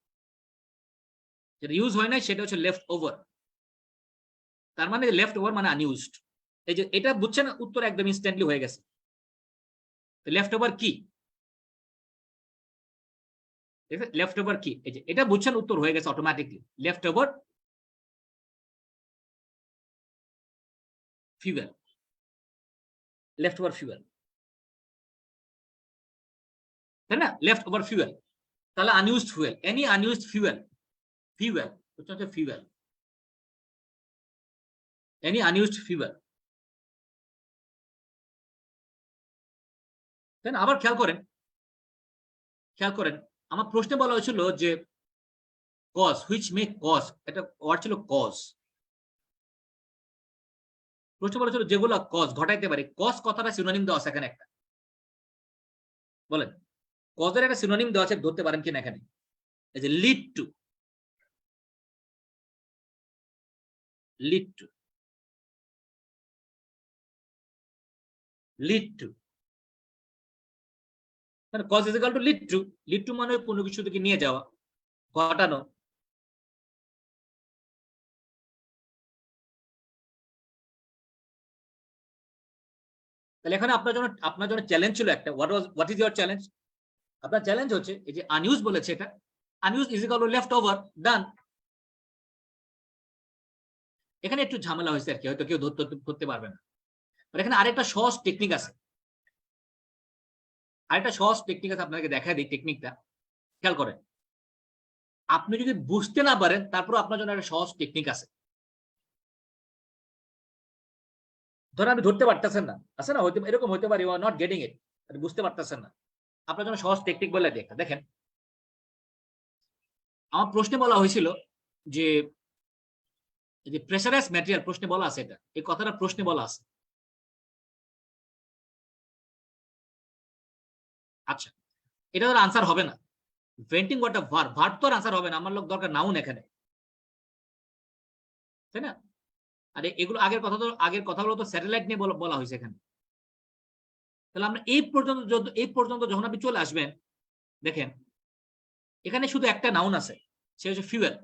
যেটা ইউজ হয় না সেটা হচ্ছে লেফট ওভার। তার মানে লেফট ওভার মানে আনইউজড। এই যে এটা বুঝছেন, উত্তর একদম ইনস্ট্যান্টলি হয়ে গেছে। লেফট ওভার কি? লেফট ওভার কি? এই যে এটা বুঝছেন, উত্তর হয়ে গেছে automatically. Left over fuel, left over fuel, তাই না? লেফট ওভার ফিউয়েল, তাহলে unused fuel, any unused fuel, fuel হচ্ছে ফিউয়েল, এনি আনইউজড ফিউয়েল, তাই না? আবার খেয়াল করেন আমার প্রশ্নে বলা হয়েছিল যে কজ, হুইচ মে কজ, এটা ওয়ার্ড ছিল কজ। প্রশ্ন বলা ছিল যেগুলো কজ ঘটাইতে পারে, কজ কথাটা সিনোনিম দেওয়া আছে এখানে একটা, বলেন কজের একটা সিনোনিম দেওয়া আছে, ধরতে পারেন কিনা এখানে? এই যে lead to, lead to, lead to, মানে cause is equal to lead to. Lead to মানে কোনো কিছু থেকে নিয়ে যাওয়া, ঘটানো। তাহলে এখানে আপনার জন্য চ্যালেঞ্জ ছিল একটা, হোয়াট ইজ ইওর চ্যালেঞ্জ? আপনার চ্যালেঞ্জ হচ্ছে এই যে আনইউজ বলেছে, এটা unused is equal to left over, done. এখানে একটু ঝামেলা হয়েছে আর কি, হয়তো কেউ ধরতে পারবে না। এখানে আরেকটা সহজ টেকনিক আছে, আরেকটা সহজ টেকনিক আছে, আপনাকে দেখা দিই টেকনিকটা, খেয়াল করেন। আপনি যদি বুঝতে না পারেন, তারপর আপনার জন্য একটা সহজ টেকনিক আছে। ধরেন আপনি ধরতে পারতেছেন না, আছে না, হয়তো এরকম হতে পারে, you are not getting it, বুঝতে পারতেছেন না। আপনার জন্য সহজ টেকনিক বলে দেখেন। আমার প্রশ্নে বলা হয়েছিল যে প্রেসারাইজ ম্যাটেরিয়াল, প্রশ্নে বলা আছে, এটা এই কথাটা প্রশ্নে বলা আছে। আচ্ছা, এটা তো আনসার হবে না। ভেন্টিং ওয়াটার ভার্ব, ভার্ব তো আনসার হবে না, আমার লোক দরকার নাউন এখানে, তাই না? আর এগুলো আগের কথাগুলো তো স্যাটেলাইট নিয়ে বলা হয়েছে এখানে। তাহলে আমরা এই পর্যন্ত যখন আপনি চলে আসবেন, দেখেন এখানে শুধু একটা নাউন আছে, সে হচ্ছে ফিউয়েল।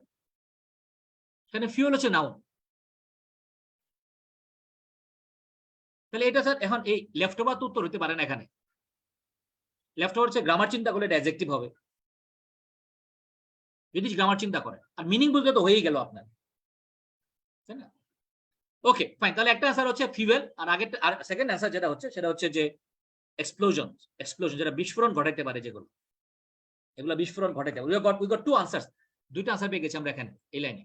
এখানে ফিউয়েল হচ্ছে নাউন। তাহলে এটা স্যার এখন এই লেফট ওভার তো উত্তর হতে পারে না এখানে। লেফট ওভার হচ্ছে গ্রামার চিন্তা করলে এটা অ্যাডজেক্টিভ হবে, যদি গ্রামার চিন্তা করেন। আর মিনিং বুঝলে তো হয়েই গেল আপনার, তাই না? ওকে ফাইন, তাহলে একটা আনসার হচ্ছে ফিউয়েল, আর সেকেন্ড আনসার যেটা হচ্ছে সেটা হচ্ছে যে এক্সপ্লোশন, যেটা বিস্ফোরণ ঘটাইতে পারে, যেগুলো এগুলো বিস্ফোরণ ঘটাইতে পারে। উই গট টু আনসার্স, দুইটা আনসার পেয়ে গেছি আমরা এখানে এই লাইনে।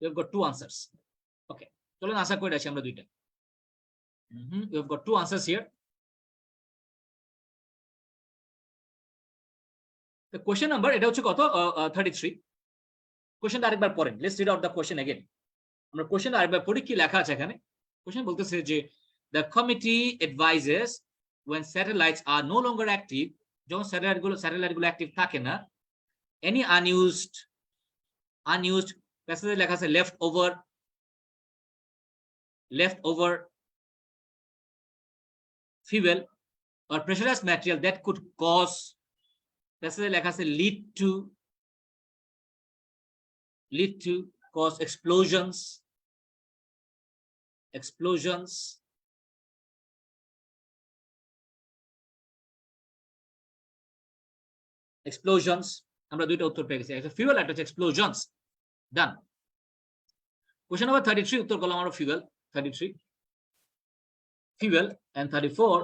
We got two answers. Okay, চলুন আনসার করে আসি আমরা দুইটা। We got two answers here. Question number এটা হচ্ছে কত, 33। কোশ্চেনটা আরেকবার পড়েন, let's read out the question again. আমরা কোশ্চেনটা আরেকবার পড়ি, কি লেখা আছে এখানে। কোশ্চেন বলতেছে যে the committee advises when satellites are no longer active, যখন স্যাটেলাইটগুলো অ্যাক্টিভ থাকে না, any unused প্যাসেজে লেখা আছে left over leftover fuel or pressurized material that could cause, লেখা আছে lead to cause explosions আমরা দুইটা উত্তর পেয়ে গেছি, একটা ফিউয়েল একটা হচ্ছে এক্সপ্লোশনস। ডান। কোশ্চেন নাম্বার 33 উত্তর করলাম আমরা fuel, 33 fuel, and 34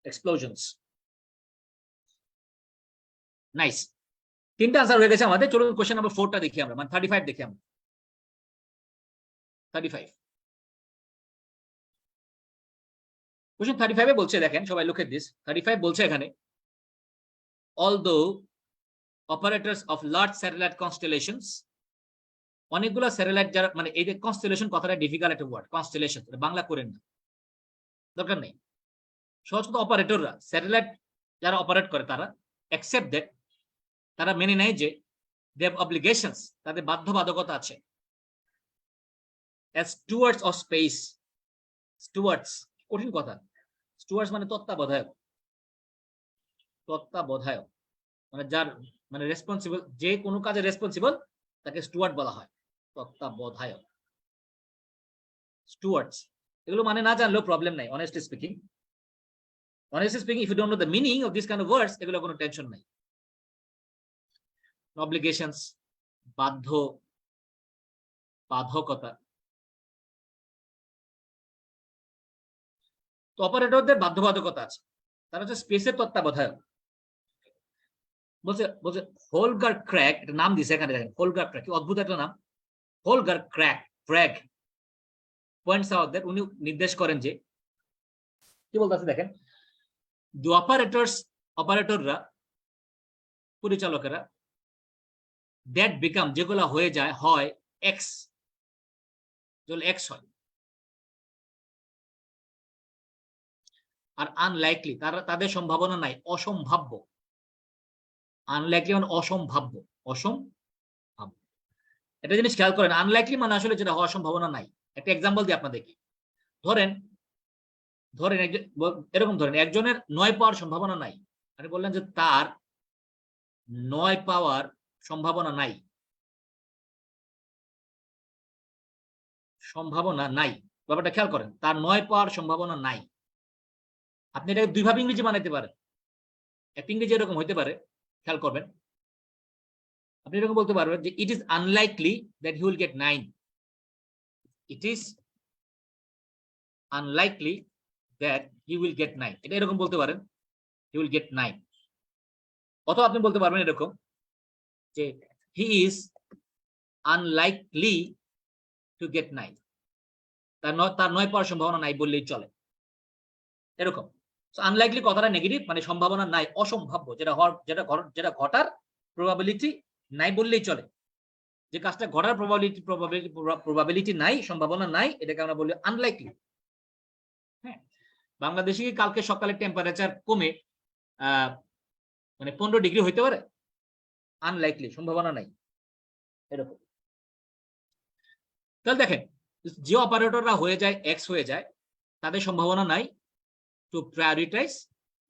explosions. Nice, তিনটা আনসার হয়ে গেছে আমাদের। চলুন কোশ্চেন নাম্বার 4টা দেখি আমরা, মানে 35 দেখি আমরা। 35 কোশ্চেন 35 এ বলছে, দেখেন সবাই লুক এট দিস। 35 বলছে এখানে, although operators of large satellite constellations, অনেকগুলো স্যাটেলাইট যারা, মানে এই যে কনস্টেলেশন কথাটা ডিফিকাল্ট একটা ওয়ার্ড, কনস্টেলেশন বাংলা করেন না, দরকার নেই। সহজ কথা, অপারেটররা স্যাটেলাইট যারা অপারেট করে তারা অ্যাকসেপ্ট দ্যাট, তারা মেনে নেয় যে দে হ্যাভ অব্লিগেশনস, তাদের বাধ্যবাধকতা আছে অ্যাজ স্টুয়ার্ডস অফ স্পেস। স্টুয়ার্ডস কঠিন কথা, স্টুয়ার্ডস মানে তত্ত্বাবধায়ক, মানে যার মানে রেসপন্সিবল, যে কোনো কাজে রেসপন্সিবল তাকে স্টুয়ার্ড বলা হয়, তত্ত্বাবধায়ক, স্টুয়ার্ডস। এগুলো মানে না জানলেও প্রবলেম নাই, honestly speaking, if you don't know the meaning of this kind of words, এগুলো কোনো টেনশন নাই। obligations বাধ্যকতা, তো অপারেটরদের বাধ্যবাধকতা আছে, তারা হচ্ছে স্পেসের তত্ত্বাবধায়ক। বলছে হোলগার ক্র্যাক, একটা নাম দিছে এখানে, দেখেন হোলগার ক্র্যাক, কি অদ্ভুত একটা নাম, Holger crack points out that, উনি নির্দেশ করেন যে, কি বলতেছে দেখেন, the অপারেটররা, পরিচালকেরা, দ্যাট বিকাম, যেগুলা হয়ে যায়, হয় এক্স, যেগুলো এক্স হয়, আর আনলাইকলি, তাদের সম্ভাবনা নাই, অসম্ভাব্য। আনলাইকলি মানে অসম্ভাব্য, একটা জিনিস খেয়াল করেন, আনলাইকলি মানে আসলে যেটা হওয়ার সম্ভাবনা নাই। একটা এক্সাম্পল দিই আপনাদেরকে, ধরেন এরকম ধরেন একজনের 9 পাওয়ার সম্ভাবনা নাই, আপনি বললেন যে তার 9 পাওয়ার সম্ভাবনা নাই, ব্যাপারটা খেয়াল করেন, তার 9 পাওয়ার সম্ভাবনা নাই। আপনি এটাকে দুইভাবে ইংরেজি বানাইতে পারেন। একটা ইংরেজি এরকম হইতে পারে, খেয়াল করবেন, আপনি এরকম বলতে পারবেন যে it is unlikely that he will get 9, it is unlikely that he will get 9, এটা এরকম বলতে পারেন, হি উইল গেট 9। অথবা আপনি বলতে পারবেন এরকম যে he is unlikely to get 9, তার 9 পাওয়ার সম্ভাবনা নাই বললেই চলে, এরকম। আনলাইকলি কথাটা নেগেটিভ, মানে সম্ভাবনা নাই, অসম্ভাব্য, যেটা ঘটার প্রবাবিলিটি নাই বললেই চলে, যে কাজটা ঘটার প্রবাবিলিটি নাই, সম্ভাবনা নাই, এটাকে আমরা বলি আনলাইকলি। হ্যাঁ, বাংলাদেশে কি কালকে সকালে টেম্পারেচার কমে মানে 15 ডিগ্রি হইতে পারে? আনলাইকলি, সম্ভাবনা নাই, এরকম। তাহলে দেখেন, যে অপারেটররা হয়ে যায় এক্স হয়ে যায়, তাদের সম্ভাবনা নাই to prioritize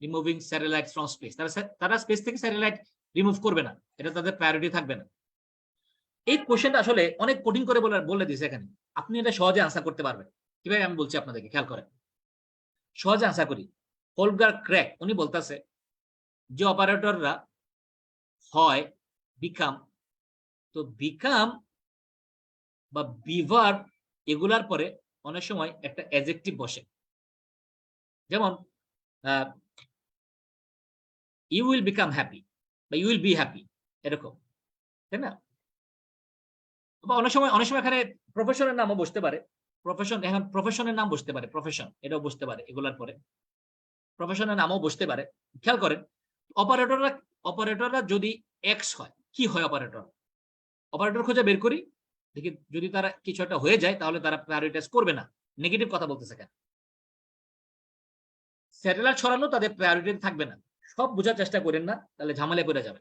removing satellite from space, তারা স্পেস থেকে স্যাটেলাইট রিমুভ করবে না, এটা তাদের প্রায়োরিটি থাকবে না। এই কোশ্চেনটা আসলে অনেক কঠিন করে বলে দিয়েছে এখানে, আপনি এটা সহজে আনসার করতে পারবেন। কিভাবে আমি বলছি আপনাদেরকে, খেয়াল করেন, সহজে আনসার করি। হোলগার ক্র্যাক উনি বলতেছে যে অপারেটররা হয় বিকাম, তো বিকাম বা বিভার্ব এগুলার পরে অনেক সময় একটা অ্যাডজেক্টিভ বসে, যেমন ইউ উইল বিকাম হ্যাপি বা ইউ উইল বি হ্যাপি, এরকম, তাই না? বা অনেক সময় এখানে প্রফেশনের নামও বসতে পারে, প্রফেশনের নাম বসতে পারে, প্রফেশন এটাও বসতে পারে, এগুলার পরে প্রফেশনের নামও বসতে পারে। খেয়াল করেন, অপারেটররা যদি এক্স হয়, কি হয় অপারেটর খুঁজে বের করি, দেখি যদি তারা কিছু একটা হয়ে যায় তাহলে তারা প্রায়োরিটাইজ করবে না, নেগেটিভ কথা বলতেছে কেন, স্যাটেলাইট ছড়ানো তাদের প্রায়োরিটি থাকবে না। সব বোঝার চেষ্টা করেন না, তাহলে ঝামেলায় পড়ে যাবে।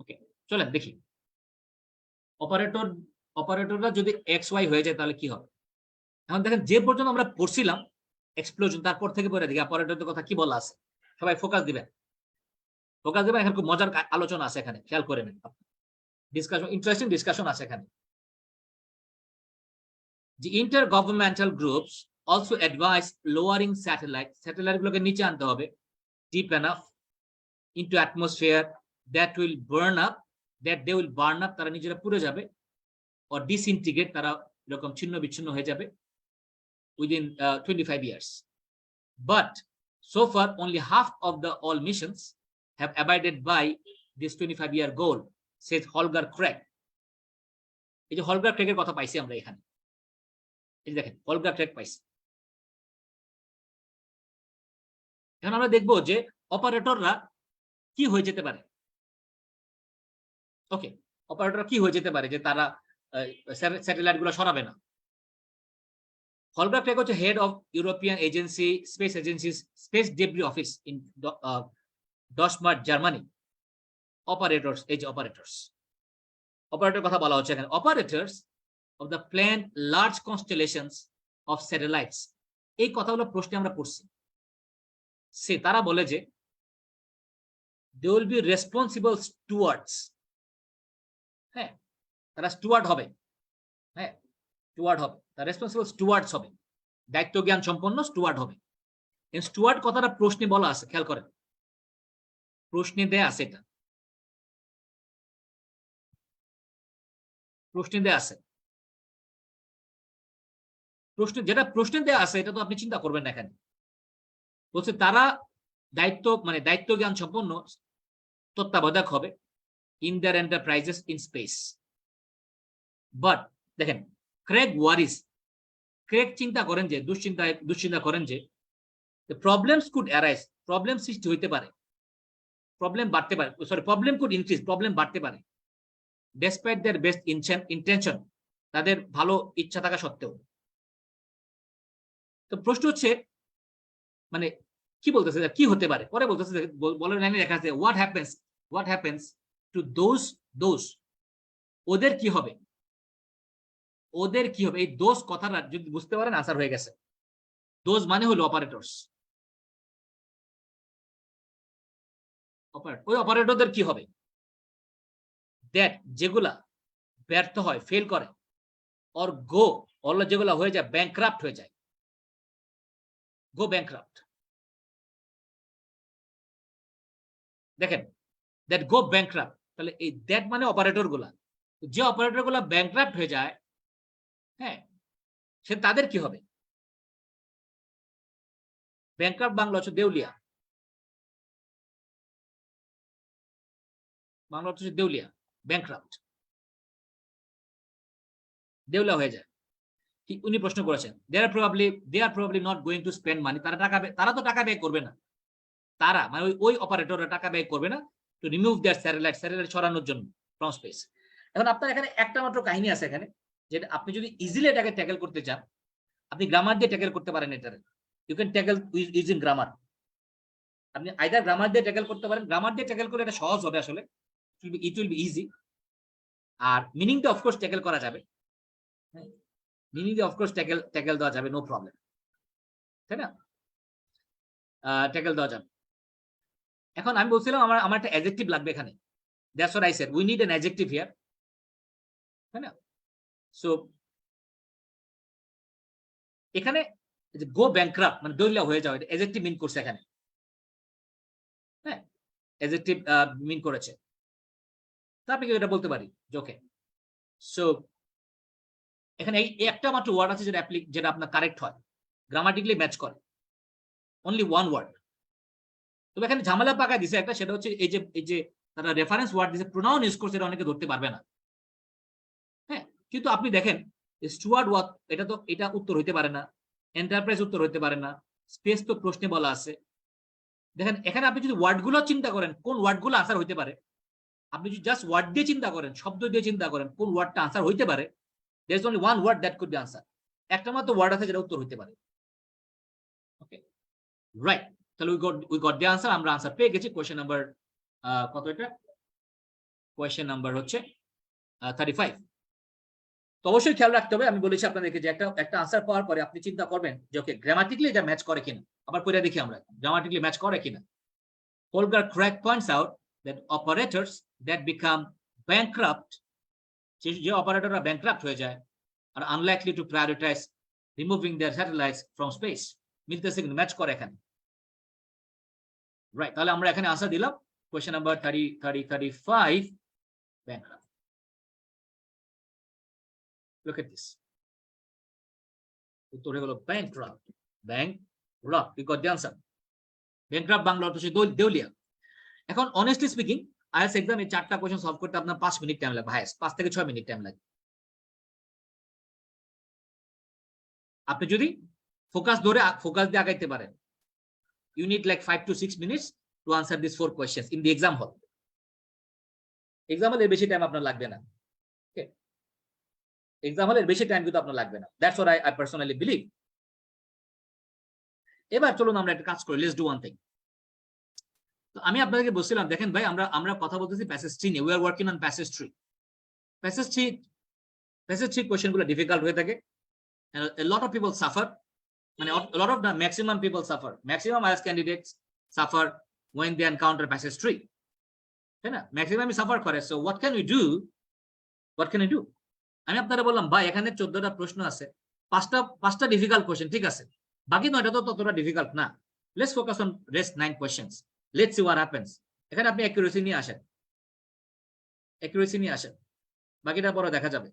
ওকে, চলেন দেখি। অপারেটররা যদি এক্স ওয়াই হয়ে যায় তাহলে কি হবে? এখন দেখেন যে পর্যন্ত আমরা পড়ছিলাম এক্সপ্লোজন, তারপর থেকে পরে দেখি অপারেটরদের কথা কি বলা আছে। সবাই ফোকাস দিবেন, এখানে খুব মজার আলোচনা আছে, এখানে খেয়াল করে নেন, ডিসকাশন, ইন্টারেস্টিং ডিসকাশন আছে এখানে। The intergovernmental groups also advise lowering satellite গুলোকে নিচে আনতে হবে deep enough into atmosphere that they will burn up, তারা নিজেরা পুড়ে যাবে, or disintegrate, তারা এরকম ছিন্ন বিচ্ছিন্ন হয়ে যাবে within 25 years. But so far only half of the all missions have abided by this 25-year goal, says Holger Craig. এই যে হলগার ক্রেগের কথা পাইছি আমরা এখানে, এই দেখেন হলগার ক্রেগ পাইছি। এখন আমরা দেখবো যে অপারেটররা কি হয়ে যেতে পারে। ওকে, অপারেটর কি হয়ে যেতে পারে যে তারা স্যাটেলাইট গুলো সরাবে না। হলগার ক্রেগ হচ্ছে head of European agency space agencies space debris office in Darmstadt, Germany. Operators, এই যে অপারেটর কথা বলা হচ্ছে এখানে। Operators of the planned large constellations of satellites, এই কথাগুলো প্রশ্নে আমরা পড়ছি। সে তারা বলে যে they will be responsible stewards, হ্যাঁ তারা স্টুয়ার্ড হবে, হ্যাঁ স্টুয়ার্ড হবে, তারা রেসপন্সিবল স্টুয়ার্ডস হবে, দায়িত্ব জ্ঞান সম্পন্ন স্টুয়ার্ড হবে। এই স্টুয়ার্ড কথাটা প্রশ্নে বলা আছে, খেয়াল করেন, প্রশ্নে দেয়া আছে, এটা প্রশ্নে দেয়া আছে, যেটা প্রশ্নে দেওয়া আছে এটা তো আপনি চিন্তা করবেন না। এখানে বলছে তারা দায়িত্ব জ্ঞান সম্পন্ন তত্ত্বাবধায়ক হবে in their enterprises in space. But দেখেন ক্রেগ চিন্তা করেন যে দুশ্চিন্তা করেন যে প্রবলেমস কুড অ্যারাইজ, প্রবলেম সৃষ্টি হইতে পারে, প্রবলেম বাড়তে পারে, প্রবলেম কুড ইনক্রিজ, প্রবলেম বাড়তে পারে ডেসপাইট দেয়ার বেস্ট ইন্টেনশন, তাদের ভালো ইচ্ছা থাকা সত্ত্বেও। তো প্রশ্ন হচ্ছে মানে কি বলতেছে, কি হতে পারে, পরে বলতেছে, বলার লাইনে লেখা আছে হোয়াট হ্যাপেন্স টু দোজ, ওদের কি হবে, এই দোজ কথাটা যদি বুঝতে পারেন আনসার হয়ে গেছে। দোজ মানে হলো অপারেটরস, ওই অপারেটরদের কি হবে, দ্যাট যেগুলা ব্যর্থ হয়, ফেল করে, অর যেগুলা হয়ে যায় ব্যাংক্রাফট হয়ে যায়, গো ব্যাংক্রাফট। দেখেন দ্যাট গো ব্যাংক্রাফট, তাহলে এই দ্যাট মানে অপারেটর গুলা, যে অপারেটর গুলা ব্যাংক্রাফট হয়ে যায়, হ্যাঁ সে তাদের কি হবে, ব্যাংক্রাফট বাংলা হচ্ছে দেউলিয়া, বাংলা হচ্ছে দেউলিয়া, ব্যাংক্রাফট, দেউলিয়া হয়ে যায়। উনি প্রশ্ন করেছেন they are probably not going to spend money, তারা তো টাকা ব্যয় করবে না, তারা মানে ওই অপারেটররা টাকা ব্যয় করবে না টু রিমুভ দেয়ার স্যাটেলাইট সরানোর জন্য ফ্রম স্পেস। এখন আপনার এখানে একটা মাত্র কাহিনী আছে এখানে, যেটা আপনি যদি ইজিলি এটাকে ট্যাকেল করতে চান, আপনি গ্রামার দিয়ে ট্যাকেল করতে পারেন। এটারে you can tackle using grammar, আপনি আইদার গ্রামার দিয়ে ট্যাকেল করতে পারেন, গ্রামার দিয়ে ট্যাকেল করলে এটা সহজ হবে আসলে, ইট উইল বি ইজি। আর মিনিংটা অফকোর্স ট্যাকেল করা যাবে, মিনিং দিয়ে অফকোর্স ট্যাকেল দেওয়া যাবে, নো প্রবলেম, তাই না, ট্যাকেল দেওয়া যাবে। এখন আমি বলছিলাম আমার একটা অ্যাডজেক্টিভ লাগবে এখানে, that's what I said, we need an adjective here, তাই না। সো এখানে গো ব্যাংক্রাফট মানে দৈল্য হয়ে যাওয়া, এটা অ্যাডজেক্টিভ মিন করছে এখানে, হ্যাঁ অ্যাডজেক্টিভ মিন করেছে। তা আপনি এটা বলতে পারি যে ওকে, সো এখানে এই একটা মাত্র ওয়ার্ড আছে যেটা আপনার কারেক্ট হয়, গ্রামাটিক্যালি ম্যাচ করে, অনলি ওয়ান ওয়ার্ড। তবে এখানে ঝামেলা পাকা দিছে একটা, সেটা হচ্ছে এই যে তারা রেফারেন্স ওয়ার্ড দিছে, প্রোনাউন ইউজ করছে, এটা অনেকে ধরতে পারবে না, হ্যাঁ কিন্তু আপনি দেখেন স্টুয়ার্ড ওয়ার্ড, এটা উত্তর হইতে পারে না, এন্টারপ্রাইজ উত্তর হইতে পারে না, স্পেস তো প্রশ্নে বলা আছে। দেখেন এখানে আপনি যদি ওয়ার্ডগুলো চিন্তা করেন কোন ওয়ার্ডগুলো আনসার হইতে পারে, আপনি যদি জাস্ট ওয়ার্ড দিয়ে চিন্তা করেন, শব্দ দিয়ে চিন্তা করেন কোন ওয়ার্ডটা আনসার হইতে পারে, there is only one word that could be answer, একটা মাত্র ওয়ার্ড আছে যেটা উত্তর হইতে পারে। ওকে রাইট, তাহলে উই গট দ্য আনসার, আমরা আনসার পেয়ে গেছি। কোয়েশ্চেন নাম্বার কত, এটা কোয়েশ্চেন নাম্বার হচ্ছে 35। তো অবশ্যই খেয়াল রাখতে হবে, আমি বলেছি আপনাদেরকে যে একটা আনসার পাওয়ার পরে আপনি চিন্তা করবেন যে ওকে গ্রামাটিক্যালি এটা ম্যাচ করে কিনা, আবার পড়ে দেখি আমরা গ্রামাটিক্যালি ম্যাচ করে কিনা। Holger Craig points out that operators that become bankrupt, যে অপারেটররা ব্যাংক্রাপ্ট হয়ে যায়, are unlikely to prioritize removing their satellites from space. মিলতেছে কিন্তু ম্যাচ করে এখানে, রাইট? তাহলে আমরা এখানে আনসার দিলাম question number 35 bankrupt. Look at this. উত্তর হলো bankrupt. Bankrupt. We got the answer. bankrupt Bangla অর্থ হচ্ছে দেউলিয়া। এখন অনেস্টলি স্পিকিং আইএলটিএস এক্সাম এই 4টা কোশ্চেন সলভ করতে আপনার 5 মিনিট টাইম লাগবে, হাইয়েস্ট 5 থেকে 6 মিনিট টাইম লাগবে। আপনি যদি ফোকাস দিয়ে আগাইতে পারেন, you need like 5 to 6 minutes to answer these 4 questions in the exam hall. Exam হলে বেশি টাইম আপনার লাগবে না, ওকে? এক্সাম হলে বেশি টাইম কিন্তু আপনার লাগবে না, that's what I personally believe. এবার চলুন আমরা একটা কাজ করি, লেটস ডু ওয়ান থিং। তো আমি আপনাদেরকে বলছিলাম, দেখেন ভাই, আমরা কথা বলতেছি প্যাসেজ 3 নিয়ে, we are working on passage 3। Passage 3 কোশ্চেনগুলো ডিফিকাল্ট হয়ে থাকে, and a lot of people suffer, মানে a lot of the maximum people suffer, maximum IELTS candidates suffer when they encounter passage 3, তাই না? ম্যাক্সিমাম সাফার করে। So what can we do? আমি আপনারা বললাম ভাই এখানে 14টা প্রশ্ন আছে, পাঁচটা ডিফিকাল্ট কোশ্চেন, ঠিক আছে, বাকি 9টা তো ততটা ডিফিকাল্ট না। Let's focus on rest 9 questions, let's see what happens. এখানে আপনি অ্যাকুরেসি নিয়ে আসেন, বাকিটা পরে দেখা যাবে,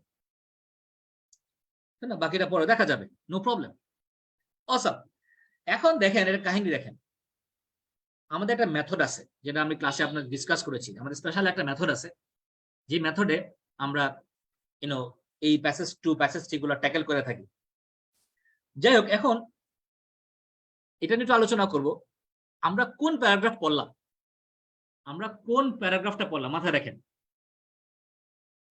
তাই না? বাকিটা পরে দেখা যাবে, নো প্রবলেম। অসম। এখন দেখেন এর কাহিনী দেখেন, আমাদের একটা মেথড আছে যেটা আমি ক্লাসে আপনার ডিসকাস করেছি। আমাদের স্পেশাল একটা মেথড আছে, যে মেথডে আমরা এই প্যাসেজ 2 প্যাসেজ 3 গুলো ট্যাকেল করে থাকি। যাই হোক, এখন এটা নিয়ে একটু আলোচনা করব, আমরা কোন প্যারাগ্রাফটা পড়লাম, মাথায় রাখেন।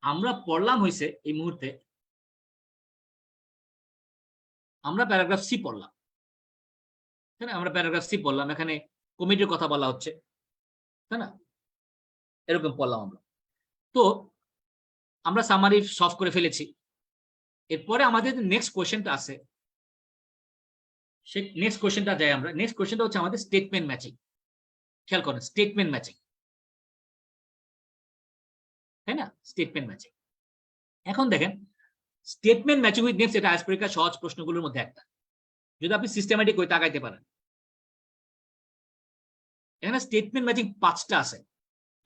আমরা পড়লাম হইছে এই মুহূর্তে, আমরা প্যারাগ্রাফ সি পড়লাম, তাই না? আমরা প্যারাগ্রাফ সি পড়লাম, এখানে কমিটির কথা বলা হচ্ছে, তাই না? এরকম পড়লাম আমরা। তো আমরা সামারি সলভ করে ফেলেছি। এরপরে আমাদের নেক্সট কোশ্চেনটা আছে, সেই নেক্সট কোশ্চেনটা যাই আমরা। নেক্সট কোশ্চেনটা হচ্ছে আমাদের স্টেটমেন্ট ম্যাচিং। খেয়াল করেন, স্টেটমেন্ট ম্যাচিং, তাই না? Statement matching. এখন দেখেন, স্টেটমেন্ট ম্যাচিং উইথ নেমস, এটা আইএলটিএস পরীক্ষার সহজ প্রশ্নগুলোর মধ্যে একটা, যদি আপনি সিস্টেমেটিক ওয়ে তাকাইতে পারেন। এখানে স্টেটমেন্ট ম্যাচিং 5টা আছে,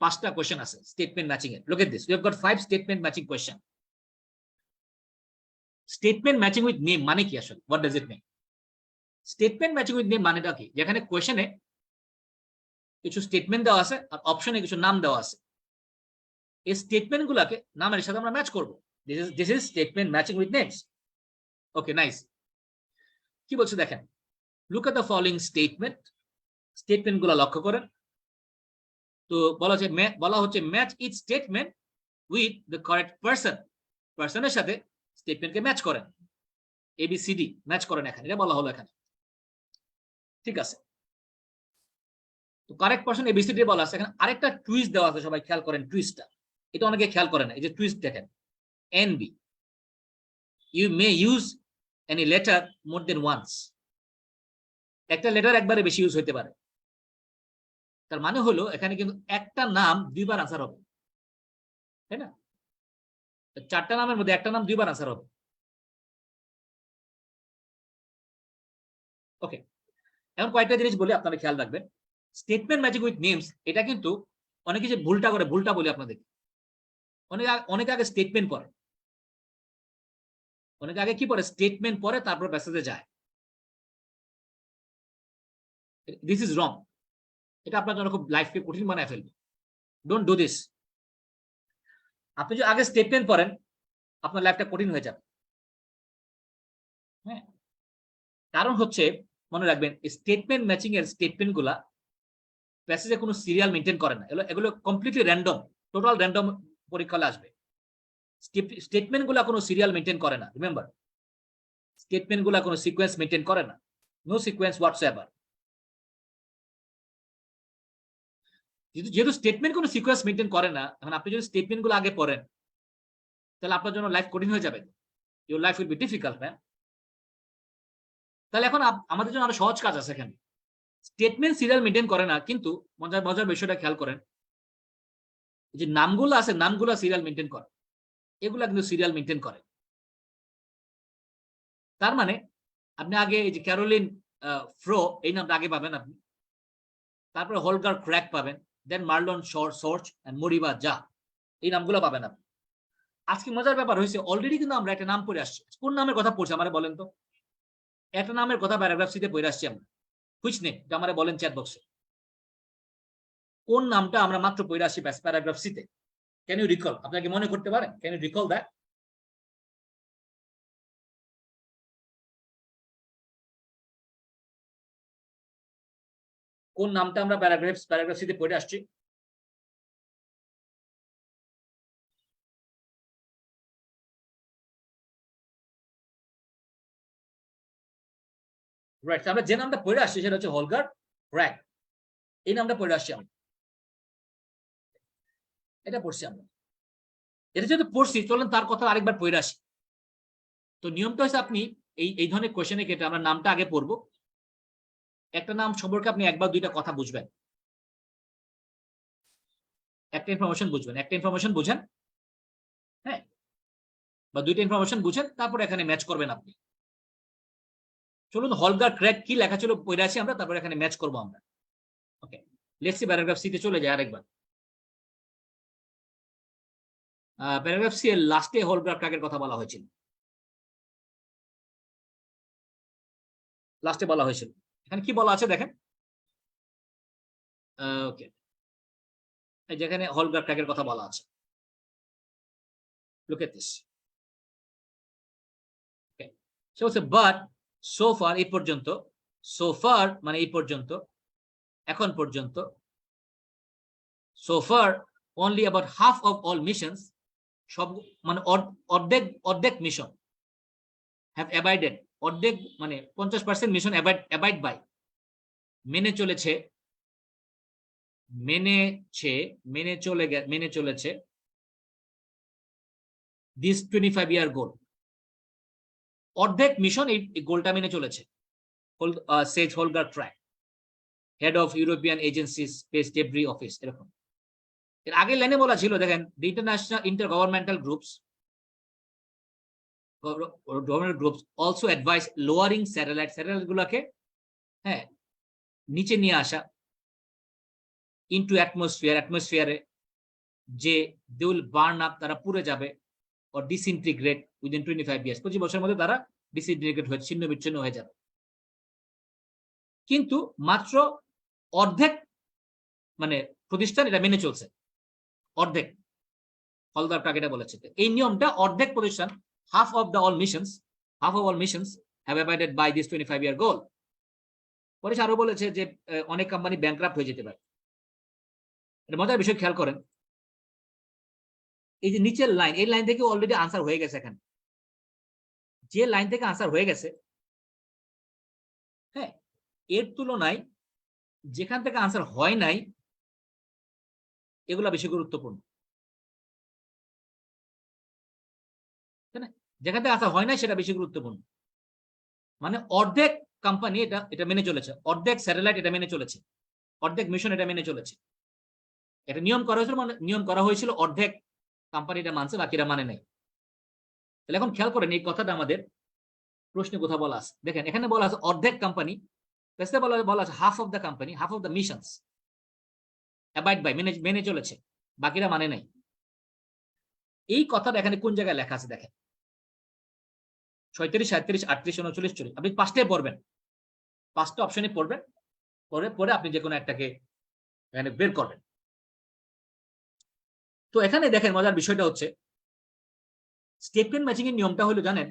5টা কোশ্চেন আছে স্টেটমেন্ট ম্যাচিং এর। Look at this, we have got 5 statement matching question. Statement matching with name মানে কি আসলে? What does it mean? Statement matching with name মানেটা কি? যেখানে কোশ্চেনে কিছু স্টেটমেন্ট দেওয়া আছে আর অপশনে কিছু নাম দেওয়া আছে, এই স্টেটমেন্ট গুলাকে নামের সাথে আমরা ম্যাচ করব। This is statement matching with names. Okay, nice. কি বলছে দেখেন, look at the following statement. Statement গুলা লক্ষ্য করেন। তো বলা হচ্ছে match each statement with the correct person. পারসনের সাথে স্টেটমেন্টকে ম্যাচ করেন, এবিসিডি ম্যাচ করেন, এখানে এটা বলা হলো এখানে, ঠিক আছে? তো কারেক্ট পারসন এবিসিডি বলা আছে। এখানে আরেকটা টুইস্ট দেওয়া আছে, সবাই খেয়াল করেন টুইস্টটা, এটা অনেকে খেয়াল করে না। এই যে টুইস্ট দেখেন, NB, you may use any letter more than once. একটা লেটার একবারে বেশি ইউজ হতে পারে, তার মানে হলো এখানে কিন্তু একটা নাম 2বার আনসার হবে, তাই না? 4টা নামের মধ্যে একটা নাম 2বার আনসার হবে। ওকে, এখন কয়েকটা জিনিস বলি, আপনারা খেয়াল রাখবেন। স্টেটমেন্ট ম্যাচিং উইথ নেমস, এটা কিন্তু অনেকে যে ভুলটা বলি আপনাদের। অনেকে আগে স্টেটমেন্ট পড়ে, অনেকে আগে কি পড়ে? স্টেটমেন্ট পড়ে, তারপর প্যাসেজে যায়। This is wrong. এটা আপনার জন্য খুব লাইফকে কঠিন বানায় ফেলবে। Don't do this. আপনি যদি আগে স্টেটমেন্ট পড়েন, আপনার লাইফটা কঠিন হয়ে যাবে। হ্যাঁ, কারণ হচ্ছে মনে রাখবেন, স্টেটমেন্ট ম্যাচিং এর স্টেটমেন্ট গুলা প্যাসেজে কোনো সিরিয়াল মেনটেন করে না। এগুলো কমপ্লিটলি র্যান্ডম, টোটাল র্যান্ডম পরীক্ষা হলে আসবে। স্টেটমেন্ট গুলা কোনো সিরিয়াল মেনটেন করে না। রিমেম্বার, স্টেটমেন্ট গুলা কোনো সিকোয়েন্স মেনটেন করে না, নো সিকোয়েন্স হোয়াটসএভার। যেহেতু স্টেটমেন্ট কোনো সিকোয়েন্স মেনটেন করে না, এখন আপনি যদি স্টেটমেন্ট গুলো আগে পড়েন, তাহলে আপনার জন্য লাইফ কঠিন হয়ে যাবে। your life will be difficult, man. তাহলে এখন আমাদের জন্য আরো সহজ কাজ আছে এখানে। স্টেটমেন্ট সিরিয়াল মেনটেন করে না, কিন্তু মজার বিষয়টা খেয়াল করেন, যে নামগুলো আছে নামগুলো সিরিয়াল মেনটেন করে, এগুলা কিন্তু সিরিয়াল মেনটেন করে। তার মানে আপনি আগে এই যে ক্যারোলিন ফ্রো এই নামটা আগে পাবেন আপনি, তারপরে হলগার ক্র্যাক পাবেন, দেন মার্লন সোর্চ এন্ড মরিবা জা, এই নামগুলো পাবেন আপনি। আজকে মজার ব্যাপার হয়েছে, অলরেডি কিন্তু আমরা একটা নাম পড়ে আসছি। কোন নামের কথা পড়ছি আমার বলেন তো? একটা নামের কথা প্যারাগ্রাফ সিতে পড়ে আসছি আমরা। হুইচ নেম, এটা আমার বলেন চ্যাট বক্সে। কোন নামটা আমরা মাত্র পড়ে আসছি প্যারাগ্রাফ সিতে? Can you recall? আপনাকে মনে করতে পারেন? Can you recall that? কোন নামটা আমরা প্যারাগ্রাফ সিতে পড়ে আসছি? রাইট, আমরা যে নামটা পড়ে আসছি সেটা হচ্ছে হলগার ক্র্যাক। এই নামটা পড়ে আসছি আমরা, এটা পড়ছি আমরা। এটা যেহেতু পড়ছি, চলেন তার কথা আরেকবার পড়ে আসি। তো নিয়মটা হচ্ছে, আপনি এই ধরনের কোয়েশ্চেনে কেটে আমরা নামটা আগে পড়বো, একটা নাম সম্পর্কে আপনি একবার দুইটা কথা বুঝবেন, একটা ইনফরমেশন বুঝবেন, একটা ইনফরমেশন বুঝেন, হ্যাঁ, বা দুইটা ইনফরমেশন বুঝেন, তারপর এখানে ম্যাচ করবেন আপনি। চলুন হলগার ক্র্যাক কি লেখা ছিল পড়ে আসি আমরা, তারপর এখানে ম্যাচ করবো আমরা। ওকে, লেটস সি প্যারাগ্রাফ সি তে চলে যায় আরেকবার। প্যারাগ্রাফ সি এর লাস্টে হলগার ক্র্যাকের কথা বলা হয়েছিল, লাস্টে বলা হয়েছিল। এখানে কি বলা আছে দেখেন, ওকে, যেখানে হলগার ক্র্যাকের কথা বলা আছে, look at this. Okay, সে বলছে বাট সো ফার, এই পর্যন্ত, সো ফার মানে এই পর্যন্ত, এখন পর্যন্ত, so far only about half of all missions, সব মানে অর্ধেক মিশন, হ্যাভ অ্যাবাইডেড, অর্ধেক মানে 50% মিশন অ্যাবাইড বাই, মেনে চলেছে, মেনে চলেছে দিস 25 ইয়ার গোল। অর্ধেক মিশন এই গোলটা মেনে চলেছে, says Holger Krag, head of European agency space debris office. এরকম এর আগের লাইনে বলা ছিল, দেখেন, the international intergovernmental groups also advice lowering satellite গুলোকে, হ্যাঁ, নিচে নিয়ে আসা, ইনটু অ্যাটমসফিয়ারে, যে দে উইল বার্ন আপ, তারা পুড়ে যাবে, or disintegrate within 25 years, 25 বছরের মধ্যে তারা ডিসইন্টিগ্রেট হয়ে ছিন্ন বিচ্ছিন্ন হয়ে যাবে। কিন্তু মাত্র অর্ধেক মানে প্রতিষ্ঠান এটা মেনে চলছে, অর্ধেক। হলদার ক্র্যাক এটা বলেছে, এই নিয়মটা অর্ধেক প্রতিষ্ঠান, half of all missions have abided by this 25 year goal। পরে আরো বলেছে যে অনেক কোম্পানি ব্যাংকরাপ্ট হয়ে যেতে পারে। এটা মজার বিষয়, খেয়াল করেন, এই যে নিচের লাইন, এই লাইন থেকে অলরেডি আনসার হয়ে গেছে। এখানে যে লাইন থেকে আনসার হয়ে গেছে, হ্যাঁ, এর তুলনায় যেখান থেকে আনসার হয় নাই, এগুলা বেশি গুরুত্বপূর্ণ, তাই না? যেখান থেকে আনসার হয় নাই সেটা বেশি গুরুত্বপূর্ণ। মানে অর্ধেক কোম্পানি এটা মেনে চলেছে, অর্ধেক স্যাটেলাইট এটা মেনে চলেছে, অর্ধেক মিশন এটা মেনে চলেছে। এটা নিয়ম করা হয়েছিল, অর্ধেক কোম্পানিটা মানছে, বাকিরা মানে নাই। তাহলে এখন খেয়াল করেন, এই কথাটা আমাদের প্রশ্নে কোথাও বলা আছে। দেখেন এখানে বলা আছে অর্ধেক কোম্পানি, বলা আছে half of the company, half of the missions abide by, মেনে চলেছে, বাকিরা মানে নাই। এই কথাটা এখানে কোন জায়গায় লেখা আছে দেখেন, 37, 37, 38, 39, 40। আপনি পাঁচটায় পড়বেন, পাঁচটা অপশনে পড়বেন, পরে আপনি যে কোনো একটাকে এখানে বের করবেন। তো এখানে দেখেন মজার বিষয়টা হচ্ছে, স্টেটমেন্ট ম্যাচিং এর নিয়মটা হলো, জানেন,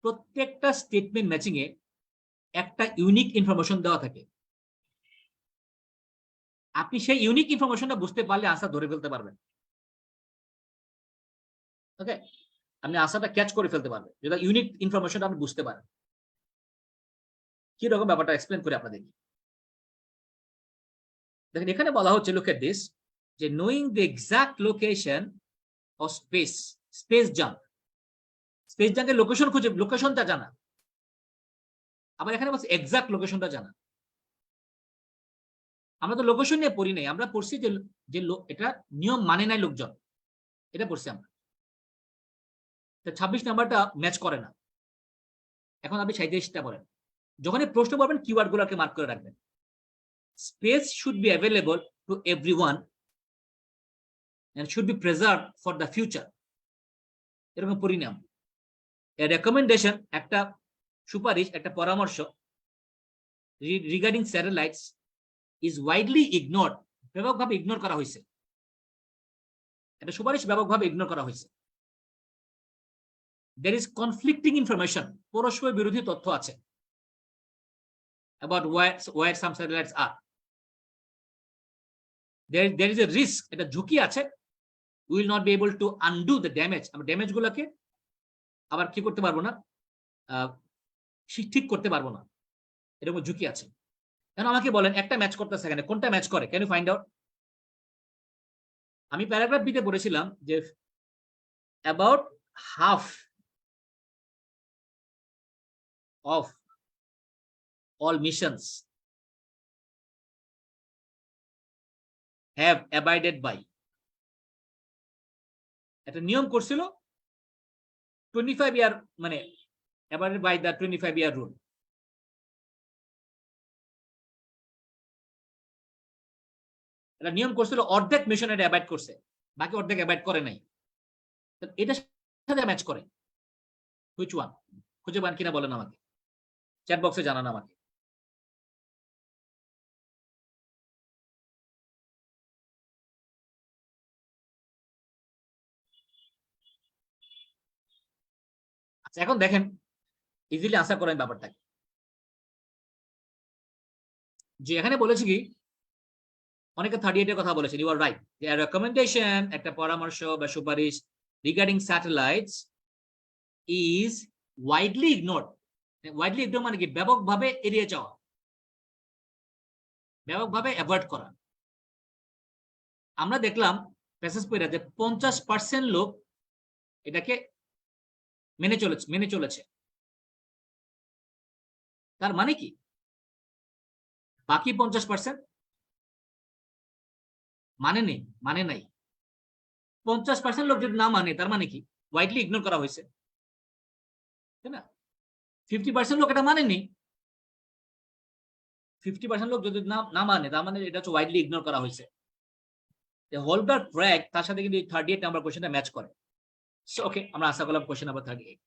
প্রত্যেকটা স্টেটমেন্ট ম্যাচিং এ একটা ইউনিক ইনফরমেশন দেওয়া থাকে। আপনি সেই ইউনিক ইনফরমেশনটা বুঝতে পারলে আনসার ধরে ফেলতে পারবেন। ওকে, আপনি আনসারটা ক্যাচ করে ফেলতে পারবেন যদি ইউনিক ইনফরমেশনটা আপনি বুঝতে পারেন। কি রকম ব্যাপারটা এক্সপ্লেন করে আপনাদেরকে। দেখেন এখানে বলা হচ্ছে, লুক এট দিস, যে knowing the exact location of space junk. Space জাঙ্কের লোকেশন খুঁজে, লোকেশনটা জানা, আবার এখানে বলছে এক্সাক্ট লোকেশনটা জানা। আমরা তো লোকেশন নিয়ে পড়ি নাই, আমরা পড়ছি যে যে এটা নিয়ম মানে নাই লোকজন, এটা পড়ছি আমরা। 26 নাম্বারটা ম্যাচ করে না। এখন আপনি 37টা বলেন। যখনই প্রশ্ন পাবেন কিওয়ার্ড গুলোকে মার্ক করে রাখবেন। Space should be available to everyone and should be preserved for the future, এরকম পরিণাম। এ রেকমেন্ডেশন একটা সুপারিশ, একটা পরামর্শ regarding satellites is widely ignored, ব্যাপকভাবে ইগনোর করা হয়েছে। একটা সুপারিশ ব্যাপকভাবে ইগনোর করা হয়েছে। there is conflicting information, পরস্পর বিরোধী তথ্য আছে about where some satellites are. there is a risk, এটা ঝুঁকি আছে, we will not be able to undo the damage, আমরা ড্যামেজ গুলোকে আবার কি করতে পারবো না, ঠিক করতে পারবো না, এরকম ঝুঁকি আছে। কেন আমাকে বলেন একটা ম্যাচ করতেছে এখানে, কোনটা ম্যাচ করে, ক্যান ইউ ফাইন্ড আউট? আমি প্যারাগ্রাফ বিতে পড়েছিলাম যে about half of all missions have abided by, একটা নিয়ম করছিল 25 ইয়ার, মানে abided by the 25 year rule। এটা নিয়ম করছিল, অর্ধেক মিশন এটা অ্যাবাইড করছে, বাকি অর্ধেক অ্যাবাইড করে নাই। এটা সাথে ম্যাচ করে, হুইচ ওয়ান? খুঁজে পান কিনা বলেন আমাকে, চ্যাট বক্সে জানান আমাকে। আচ্ছা এখন দেখেন, ইজিলি আনসার করেন ব্যাপারটাকে। যে এখানে বলেছি কি, অনেকে 38 এর কথা বলেছেন, ইউ আর রাইট, রেকমেন্ডেশন একটা পরামর্শ বা সুপারিশ regarding satellites is widely ignored. Widely ignore মানে কি, ব্যাপকভাবে এড়িয়ে যাওয়া, ব্যাপকভাবে অ্যাভয়েড করা। আমরা দেখলাম প্যাসেজ পড়ে যে 50% লোক এটাকে মেনে চলেছে। তার মানে কি, বাকি 50% মানে নেই, মানে নাই। 50% লোক যদি না মানে, তার মানে কি, ওয়াইডলি ইগনোর করা হয়েছে, তাই না? 50% লোক এটা মানেনি, 50% লোক যদি না মানে, তার মানে এটা হচ্ছে ওয়াইডলি ইগনোর করা হয়েছে। হোলবার ক্র্যাক তার সাথে কিন্তু 38 নাম্বার কোশ্চেনটা ম্যাচ করে। ওকে, আমরা আশা করলাম কোশ্চেন নাম্বার 38,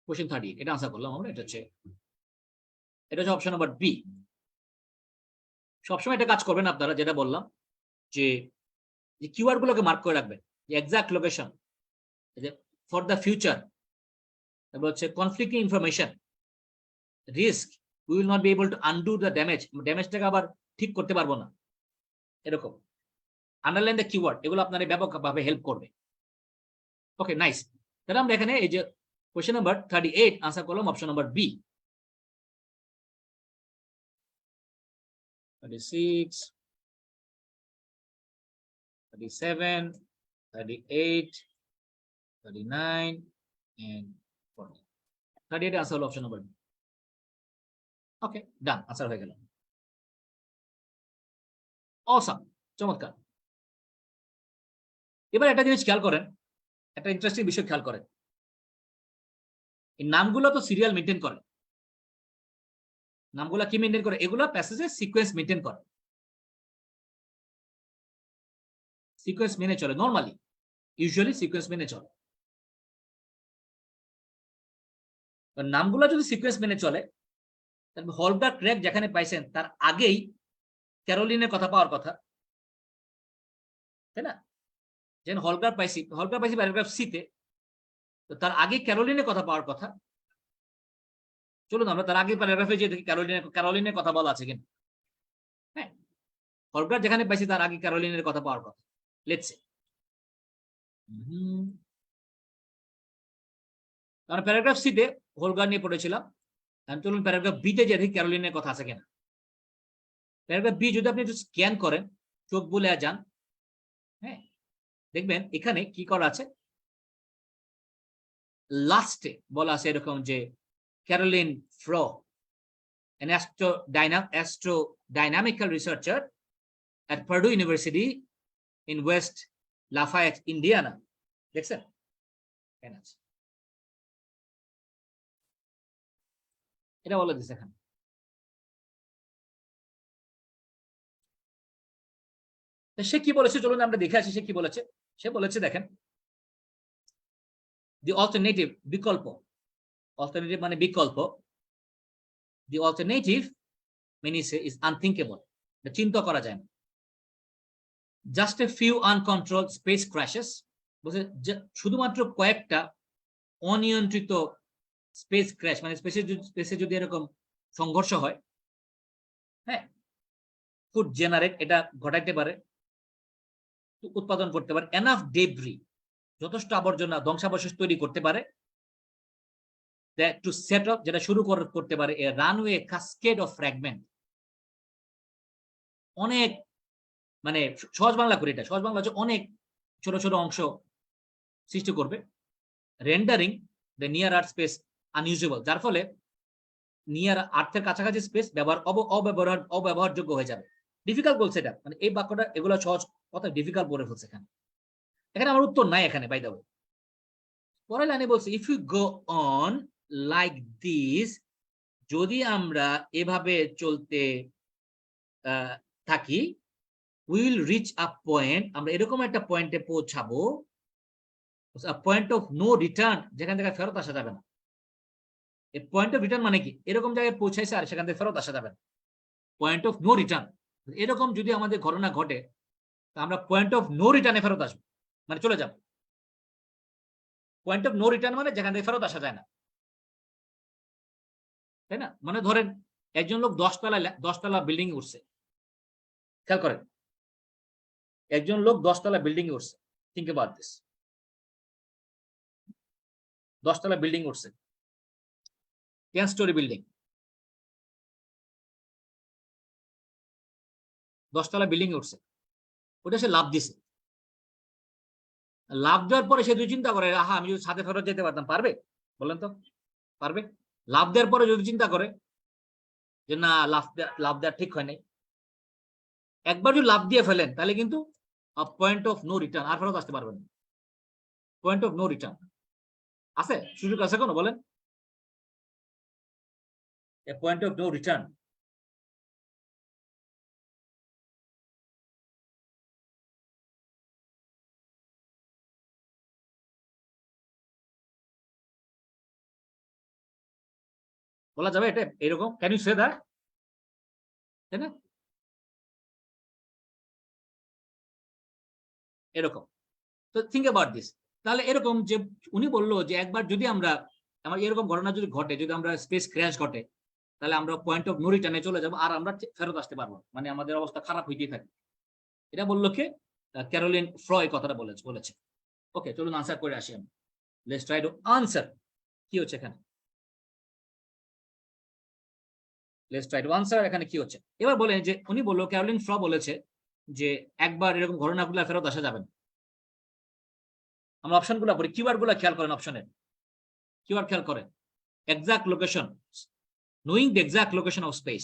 কোশ্চেন 38 এটা আশা করলাম আমরা। এটা হচ্ছে অপশন নাম্বার বি। সবসময় এটা কাজ করবেন আপনারা, যেটা বললাম যে কিওয়ার্ড গুলোকে মার্ক করে রাখবেন, যে exact location, for the future, তারপর হচ্ছে conflicting information, risk, we will not be able to undo the damage, ড্যামেজটাকে আবার ঠিক করতে পারবো না, এরকম। আন্ডারলাইন দ্য কিওয়ার্ড, এগুলো আপনার ব্যাপকভাবে হেল্প করবে। Okay, nice. তাহলে আমরা এখানে এই যে কোশ্চেন নাম্বার 38 আনসার করলাম অপশন নাম্বার বি। 36, 37, 38, 39 and 40। 38 আনসার হলো option number B. Okay, done, answer হয়ে গেল। অসাম, চমৎকার। এবার একটা জিনিস খেয়াল করেন, একটা ইন্টারেস্টিং বিষয় খেয়াল করেন, এই নামগুলো তো সিরিয়াল মেনটেন করে। নামগুলো কি মেনটেন করে? এগুলো প্যাসেজের সিকোয়েন্স মেনটেন করে, সিকোয়েন্স মেনে চলে, নরমালি ইউজুয়ালি সিকোয়েন্স মেনে চলে। নামগুলো যদি সিকোয়েন্স মেনে চলে, তাহলে হলবার ক্র্যাক যেখানে পাইছেন তার আগেই ক্যারোলিনের কথা পাওয়ার কথা, তাই না? যেন হলবার পাইছি প্যারাগ্রাফ সিতে, তো তার আগে ক্যারোলিনের কথা পাওয়ার কথা। চলুন আমরা তার আগে প্যারাগ্রাফে যে দেখি ক্যারোলিনের কথা বলা আছে কিনা। হ্যাঁ, হলবার যেখানে পাইছি তার আগে ক্যারোলিনের কথা পাওয়ার কথা। লেটস সে, আমরা প্যারাগ্রাফ সিতে হোলগার নিয়ে পড়েছিলাম। চলুন প্যারাগ্রাফ বিতে যে দেখি ক্যারোলিনের কথা আছে কিনা। প্যারাগ্রাফ বি যদি আপনি একটু স্ক্যান করেন, চোখ বলে যান, হ্যাঁ, দেখবেন এখানে কি করা আছে, লাস্টে বলা আছে এরকম যে Caroline Frueh, an astrodynamical researcher at Purdue University in West Lafayette, Indiana. দেখছেন? এটা বলে দিচ্ছে এখানে। সে কি বলেছে চলুন আমরা দেখে আসি সে কি বলেছে। সে বলেছে দেখেন, the alternative বিকল্প, alternative মানে বিকল্প, the alternative means is unthinkable, এটা চিন্তা করা যায় না। just a few uncontrolled space crashes, বলছে শুধুমাত্র কয়েকটা অনিয়ন্ত্রিত স্পেস ক্র্যাশ, মানে স্পেসে যদি এরকম সংঘর্ষ হয়, হ্যাঁ, ফুড জেনারেট, এটা ঘটাইতে পারে, উৎপাদন করতে পারে, এনাফ ডেব্রি, যথেষ্ট আবর্জনা ধ্বংসাবশেষ তৈরি করতে পারে, টু সেট অফ, যেটা শুরু করতে পারে এ রানওয়ে কাসকেড অফ ফ্র্যাগমেন্ট, অনেক, মানে সহজ বাংলা করে, এটা সহজ বাংলা হচ্ছে অনেক ছোট ছোট অংশ সৃষ্টি করবে, rendering the near earth space unusable, যার ফলে নিয়ার আর্থের কাছাকাছি স্পেস অব্যবহারযোগ্য হয়ে যাবে। ডিফিকাল্ট বলছে এটা, মানে এই বাক্যটা, এগুলো সহজ কথা ডিফিকাল্ট বলে ফেলছে এখানে। এখানে আমার উত্তর নাই এখানে, বাই দ্য ওয়ে। পরের লাইনে বলছে if you go on like this, যদি আমরা এভাবে চলতে থাকি, উইল রিচ আ পয়েন্ট, আমরা এরকম একটা পয়েন্টে পৌঁছাবো, পয়েন্ট অফ নো রিটার্ন, যেখান থেকে ফেরত আসা যাবে না। এই পয়েন্ট অফ রিটার্ন মানে কি, এরকম জায়গায় পৌঁছাইছে আর সেখান থেকে ফেরত আসা যাবে না, পয়েন্ট অফ নো রিটার্ন। এরকম যদি আমাদের ঘটনা ঘটে, আমরা পয়েন্ট অফ নো রিটার্নে ফেরত আসবো, মানে চলে যাব। পয়েন্ট অফ নো রিটার্ন মানে যেখান থেকে ফেরত আসা যায় না, তাই না? মানে ধরেন একজন লোক 10 তলা বিল্ডিং উঠছে, খেয়াল করেন, একজন লোক 10 তলা বিল্ডিং উঠছে, থিংক অ্যাবাউট দিস, 10 তলা বিল্ডিং উঠছে, 10 স্টোরি বিল্ডিং, 10 তলা বিল্ডিং উঠছে, ওটা সে লাভ দিছে। লাভ দেওয়ার পরে সে যদি চিন্তা করে, আহা আমি যদি ছাদে ফেরত যেতে পারতাম, পারবে? বলেন তো, পারবে? লাভ দেওয়ার পরে যদি চিন্তা করে যে না, লাভ দেওয়া ঠিক হয় নাই, একবার যদি লাভ দিয়ে ফেলেন তাহলে কিন্তু পয়েন্ট অফ নো রিটার্ন, আর ফেরত আসতে পারবেন। পয়েন্ট অফ নো রিটার্ন আছে, সুযোগ আছে কোনো, বলেন? পয়েন্ট অফ নো রিটার্ন, বলা যাবে এটা এরকম? Can you say that? তাই না? এরকম। তো থিঙ্ক অ্যাবাউট দিস। তাহলে এরকম যে উনি বললো যে একবার যদি আমরা, আমার এরকম ঘটনা যদি ঘটে, যদি আমরা স্পেস ক্র্যাশ ঘটে, তাহলে আমরা পয়েন্ট অফ নো রিটার্নে চলে যাবো, আর আমরা ফেরত আসতে পারবো, মানে আমাদের অবস্থা খারাপ হইতেই থাকে। এটা বললো কে? ক্যারোলিন ফ্রয় কথাটা বলেছে। ওকে, চলুন আনসার করে আসি আমি। Let's try to answer. কি হচ্ছে এখানে? লেটস ট্রাই টু আনসার, এখানে কি হচ্ছে? এবার বলেন যে উনি বললো, ক্যারোলিন ফ্র বলেছে যে একবার এরকম ঘটনা ঘটলে ফেরত আসা যাবে না। আমরা অপশনগুলো পড়ি, কিওয়ার্ডগুলো খেয়াল করেন, অপশনের কিওয়ার্ড খেয়াল করেন। Exact location, knowing the exact location of space,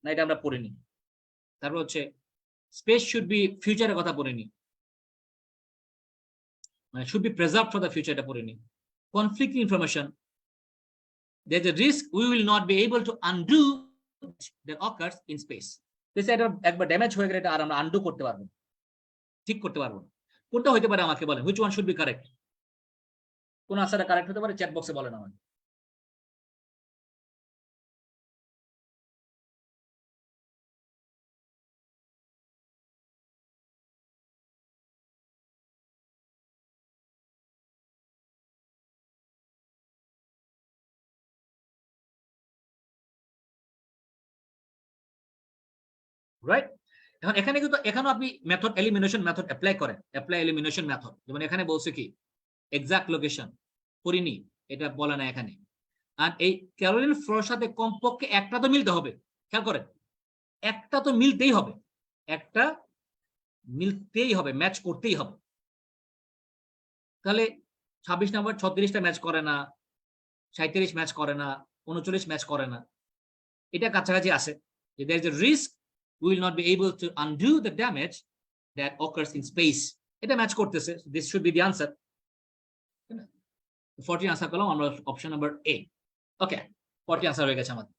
না এটা আমরা পড়িনি। তারপর হচ্ছে স্পেস শুড বি ফিউচারের কথা পড়িনি, মানে should be preserve for the future, এটা পড়িনি। Conflict information, there's a risk we will not be able to undo that occurs in space. এটা একবার ড্যামেজ হয়ে গেলে এটা আর আমরা আনডু করতে পারবো না, ঠিক করতে পারবো না। কোনটা হতে পারে আমাকে বলেন, which one should be correct? কোন আনসারটা কারেক্ট হতে পারে চ্যাট বক্সে বলেন আমাকে। রাইট? এখন এখানে কিন্তু এখানেও আপনি মেথড এলিমিনেশন মেথড অ্যাপ্লাই করেন, অ্যাপ্লাই এলিমিনেশন মেথড। যেমন এখানে বলছে কি এক্সাক্ট লোকেশন, করিনি, এটা বলে না এখানে। আর এই ক্যারোলিন ফ্রোর সাথে কমপক্ষে একটা তো মিলতে হবে, খেয়াল করেন, একটা তো মিলতেই হবে, একটা মিলতেই হবে, ম্যাচ করতেই হবে। তাহলে 26 নাম্বার 36টা ম্যাচ করে না, 37 ম্যাচ করে না, 39 ম্যাচ করে না। এটা কাছাকাছি আছে। There is a risk we will not be able to undo the damage that occurs in space. এটা ম্যাচ করতেছে। This should be the answer. 40 answer করলাম আমরা option number A. Okay, 40 answer হয়ে গেছে আমাদের।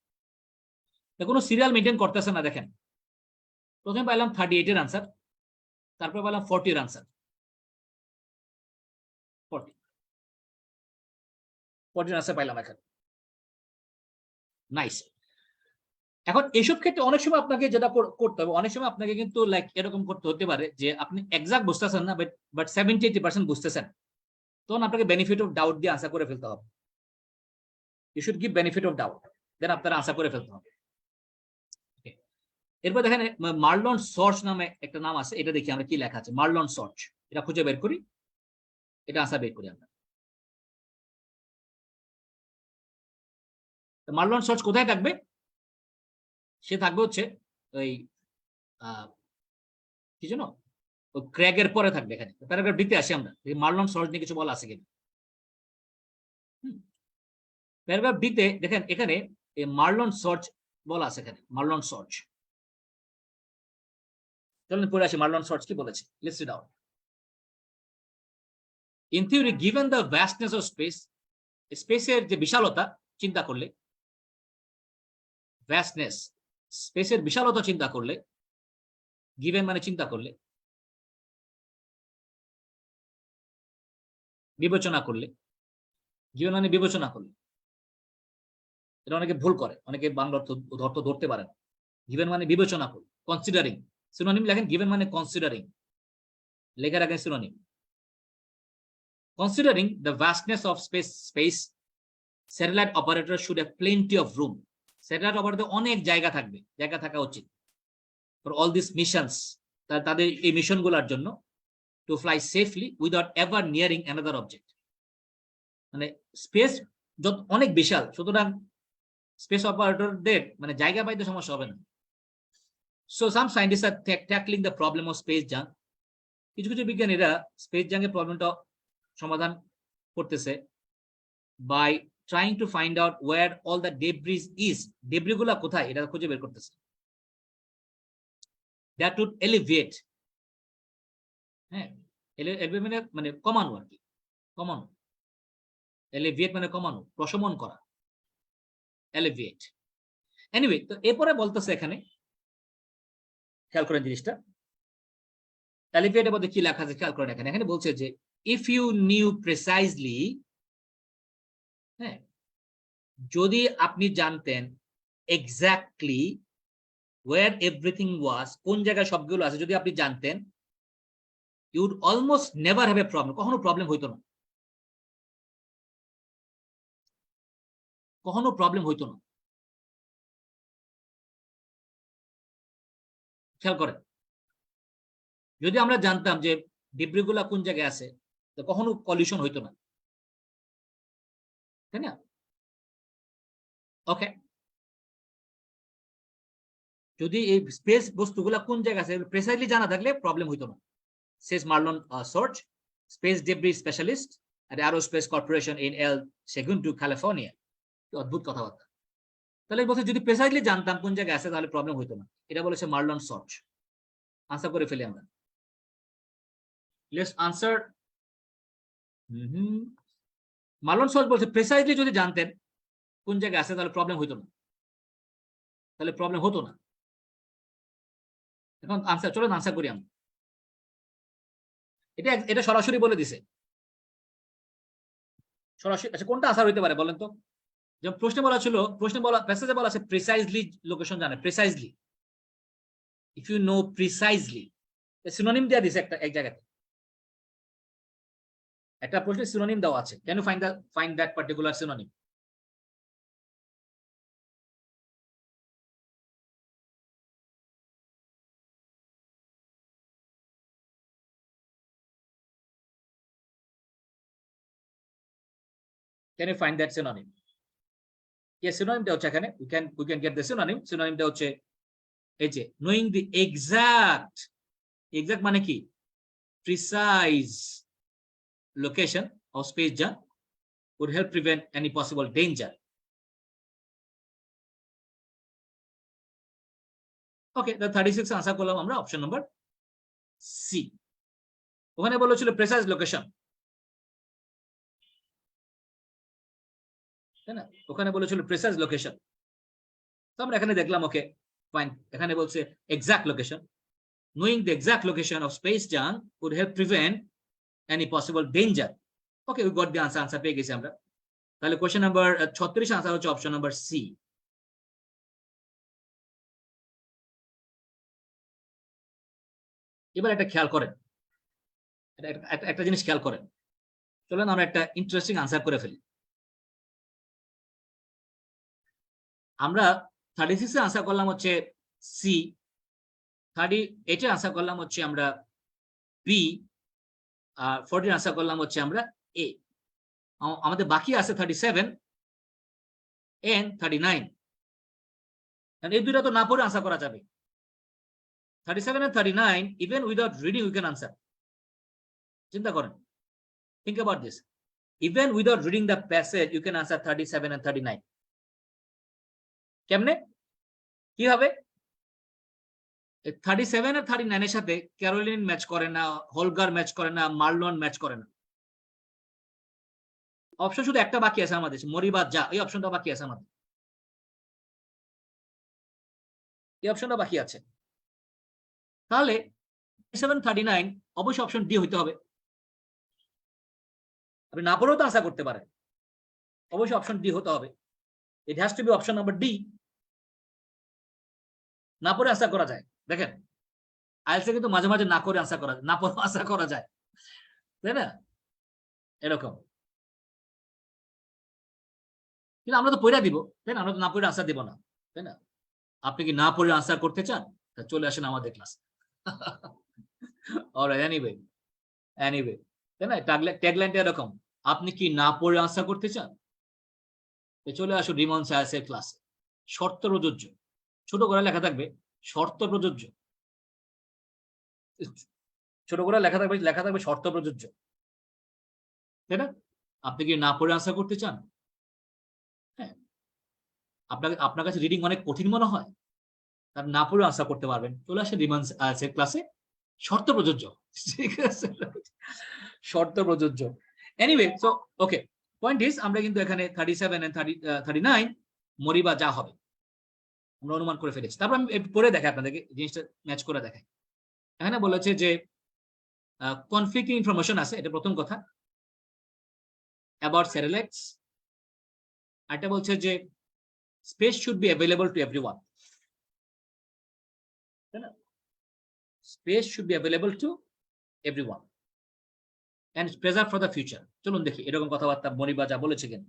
কোনো সিরিয়াল মেনটেন করতেছে না দেখেন। প্রথমে পাইলাম 38 এর আনসার, তারপরে পাইলাম 40 এর আনসার। 40 আনসার পাইলাম এখানে। নাইস। এখন এসব ক্ষেত্রে অনেক সময় আপনাকে যেটা করতে হবে, অনেক সময় আপনাকে কিন্তু লাইক এরকম করতে হতে পারে যে আপনি এক্সাক্ট বুঝতেছেন না, বাট 70-80% বুঝতেছেন, তখন আপনাকে বেনিফিট অফ ডাউট দিয়ে আনসার করে ফেলতে হবে। You should give benefit of doubt, then আপনার আনসার করে ফেলতে হবে। এরপর দেখেন মার্লন সর্চ নামে একটা নাম আছে, এটা দেখি আমরা কি লেখা আছে। মার্লন সর্চ, এটা খুঁজে বের করি, এটা আনসার বের করি আমরা। মার্লন সর্চ কোথায় থাকবে? সে থাকবে হচ্ছে ওই কি জানো, ওই ক্র্যাগের পরে থাকবে। এখানে প্যারাগ্রাফ ডিতে আসি আমরা, মার্লন সর্চ নিয়ে কিছু বলা আছে কিনা। প্যারাগ্রাফ ডিতে দেখেন এখানে এই মার্লন সর্চ বলা আছে, এখানে মার্লন সর্চ। চলুন পড়ে আসি মার্লন সর্চ কি বলেছে। Let's read out. In theory given the vastness of space, স্পেসের যে বিশালতা চিন্তা করলে, ভ্যাস্টনেস স্পেসের বিশালতা চিন্তা করলে, গিভেন মানে চিন্তা করলে, বিবেচনা করলে, গিভেন মানে বিবেচনা করলে। এটা অনেকে ভুল করে, অনেকে বাংলা অর্থ ধরতে পারে না। গিভেন মানে বিবেচনা করলে, কনসিডারিং। সিনোনিম লেখেন গিভেন মানে কনসিডারিং, লেখার আগে synonym. Considering the vastness of space, satellite operator should have plenty of room. Satellite operator অনেক জায়গা থাকবে, জায়গা থাকা উচিত for all these missions, তাদের এই মিশনগুলোর জন্য, to fly safely without ever nearing another object. মানে স্পেস যত অনেক বিশাল, সুতরাং স্পেস অপারেটরদের মানে জায়গা পাইতে সমস্যা হবে না। So some scientists are tackling the problem of space junk. কিছু কিছু বিজ্ঞানীরা স্পেস জাঙ্কের প্রবলেমটা সমাধান করতেছে by trying to find out where all the debris is. Debris গুলা কোথায় এটা খুঁজে বের করতেছে। that would alleviate, হ্যাঁ alleviate মানে কমানো আর কি, কমানো। alleviate মানে কমানো, প্রশমন করা, alleviate। এনিওয়ে, তো এরপরে বলতেছে এখানে, খেয়াল করেন জিনিসটা, alleviate এর মধ্যে কি লেখা আছে খেয়াল করেন। এখানে বলছে যে if you knew precisely, হ্যাঁ যদি আপনি জানতেন এক্স্যাক্টলি where everything was, কোন জায়গায় সবগুলো আছে, যদি আপনি জানতেন, you would almost never have a problem, কখনো প্রবলেম হইতো না, কখনো প্রবলেম হইতো না। খেয়াল করেন, যদি আমরা জানতাম যে ডিব্রিগুলা কোন জায়গায় আছে, তো কখনো কলিশন হইতো না, তাই না? ওকে, যদি এই স্পেস বস্তুগুলা কোন জায়গায় আছে প্রেসাইজলি জানা থাকলে প্রবলেম হইতো না। says Marlon Sorge, space debris specialist at Aerospace Corporation in El Segundo, California. অদ্ভুত কথাবার্তা। তাহলে বলছে যদি প্রেসাইজলি জানতাম কোন জায়গায় আছে তাহলে প্রবলেম হইতো না, এটা বলেছে মার্লন সর্জ। আনসার করে ফেলি আমরা। Let's answer. মার্লন সর্জ বলছে প্রেসাইজলি যদি জানতেন কোন জায়গায় আছে তাহলে প্রবলেম হইতো না, তাহলে প্রবলেম হতো না। এখন আনসার, চলো আনসার করি আমরা। এটা সরাসরি বলে দিছে, সরাসরি। আচ্ছা, কোনটা আনসার হইতে পারে বলেন তো? যেমন প্রশ্নে বলা ছিল, প্যাসেজে বলা আছে প্রিসাইজলি লোকেশন জানে, precisely. If you know precisely, synonym দেয়া দিছে এক জায়গাতে, একটা প্রশ্নে সিনোনিম দেওয়া আছে। Can you find that particular synonym? Can you find that synonym? Yes, synonymটা হচ্ছে এখানে we can get the synonym. Synonymটা হচ্ছে এই যে knowing the exact মানে কি? Precise location of space junk would help prevent any possible danger. Okay, the 36 answer করলাম আমরা অপশন নাম্বার সি। ওখানে বলেছিল প্রেসাইজ লোকেশন, তাই না? ওখানে বলেছিল প্রেসাইজ লোকেশন, তো আমরা এখানে দেখলাম ওকে ফাইন, এখানে বলছে exact location. Knowing the exact location of space junk would help prevent any possible danger. Okay, we got the answer. Answer পেয়ে গেছি আমরা। তাহলে কোশ্চেন নাম্বার 36 আনসার হচ্ছে অপশন নাম্বার সি। এবার একটা খেয়াল করেন, একটা জিনিস খেয়াল করেন, চলেন আমরা একটা ইন্টারেস্টিং আনসার করে ফেলি। আমরা 36 এ আনসার করলাম হচ্ছে সি, 38 এ আনসার করলাম হচ্ছে আমরা বি, আর 40 আনসার করলাম হচ্ছে আমরা এ। আমাদের বাকি আছে 37 এন্ড 39। এই দুইটা তো না পড়ে আনসার করা যাবে। 37 and 39 even without reading we can answer. চিন্তা করেন, think about this, even without reading the passage you can answer 37 and 39. কেমনে, কি হবে? 37 আর 39 এর সাথে ক্যারোলিন ম্যাচ করে না, হোলগার ম্যাচ করে না, মার্লন ম্যাচ করে না। অপশন শুধু একটা বাকি আছে আমাদের, মরিবা যা, এই অপশনটা বাকি আছে আমাদের, এই অপশনটা বাকি আছে। তাহলে 37 39 অবশ্যই অপশন ডি হইতে হবে। আপনি না পড়েও তো আনসার করতে পারেন, অবশ্যই অপশন ডি হতে হবে। It has to be option number D. না পড়ে আনসার করা যায়। দেখেন আইএলটিএস কিন্তু মাঝে মাঝে না করে আনসার করা যায়, না পড়ে আনসার করা যায়, তাই না? এরকম। কিন্তু আমরা তো পড়া দিব, তাই না? আমরা তো না পড়ে আনসার দিব না, তাই না? আপনি কি না পড়ে আনসার করতে চান? তা চলে আসেন আমাদের ক্লাসে। অলরাইট, এনিওয়ে, তাই না? ট্যাগলাইনটা এরকম, আপনি কি না পড়ে আনসার করতে চান? চলে আসুন রিমন সায়েন্সের ক্লাসে। শর্ত প্রযোজ্য, ছোট করে লেখা থাকবে শর্ত প্রযোজ্য, ছোট করে লেখা থাকবে শর্ত প্রযোজ্য, তাই না? আপনি কি না পড়ে আনসার করতে চান? হ্যাঁ, আপনার কাছে রিডিং অনেক কঠিন মনে হয়, তার না পড়ে আনসার করতে পারবেন, চলে আসেন রিমন সায়েন্সের ক্লাসে। শর্ত প্রযোজ্য, ঠিক আছে? শর্ত প্রযোজ্য। Anyway, so okay, point is আমরা কিন্তু এখানে 37 এন্ড 39 মরিবা যা হবে আমরা অনুমান করে ফেলেছি। তারপর আমি পড়ে দেখাই আপনাদেরকে, জিনিসটা ম্যাচ করে দেখাই। এখানে বলেছে যে কনফ্লিক্টিং ইনফরমেশন আছে, এটা প্রথম কথা, অ্যাবাউট স্যাটেলাইটস। এটা বলছে যে space should be available to everyone, তাই না? Space should be available to everyone and preserve for the future. চলুন দেখি এরকম কথাবার্তা মনিবা যা বলেছে কেন।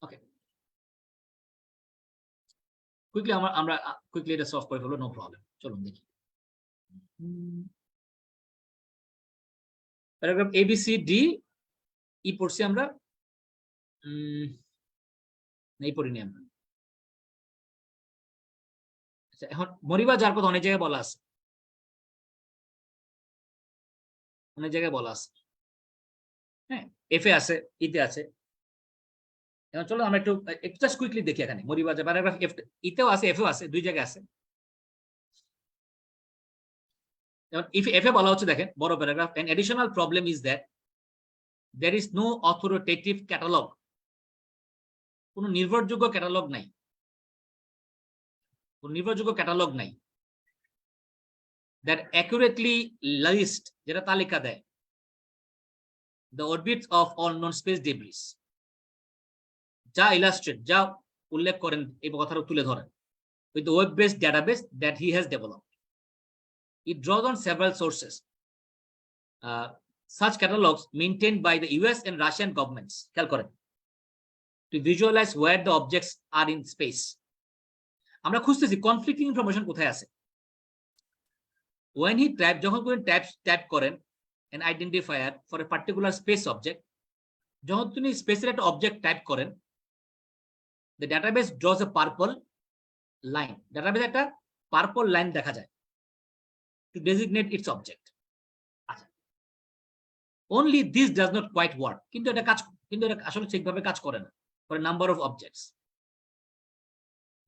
ওকে, কুইকলি আমরা কুইকলি এটা সলভ করে ফেলবো, নো প্রবলেম। চলুন দেখি paragraph A B C D E পড়ছি আমরা, এই পড়িনি আমরা। আচ্ছা, এখন মনিবা যার কথা অনেক জায়গায় বলা আছে, অনেক জায়গায় বলা আছে, হ্যাঁ, এফ এ আছে, ইতে আছে। এখন চলো আমরা একটু জাস্ট কুইকলি দেখি এখানে মরিবা যা প্যারাগ্রাফ এফ, ইতেও আছে এফ এও আছে, দুই জায়গায় আছে। এফ এ বলা হচ্ছে, দেখেন বড় paragraph, an additional problem is that there is no authoritative catalog, কোনো নির্ভরযোগ্য ক্যাটালগ নাই, কোনো নির্ভরযোগ্য ক্যাটালগ নাই that accurately list, যেটা তালিকা দেয় the orbits of all known space debris, যা ইলাস্ট্রেট, যা উল্লেখ করেন এই কথাটা তুলে ধরেন with the web-based database that he has developed. It draws on several sources, such catalogs maintained by the US and Russian governments, খেয়াল করেন, to visualize where the objects are in space. আমরা খুঁজতেছি কনফ্লিক্টিং ইনফরমেশন কোথায় আছে। when he type, যখন কোন tap করেন an identifier for a particular space object, যখন তিনি স্পেসের একটা অবজেক্ট টাইপ করেন, the database draws a purple line, database একটা পার্পল লাইন দেখা যায় to designate its object. আচ্ছা, only this does not quite work, কিন্তু এটা আসলে ঠিকভাবে কাজ করে না for a number of objects.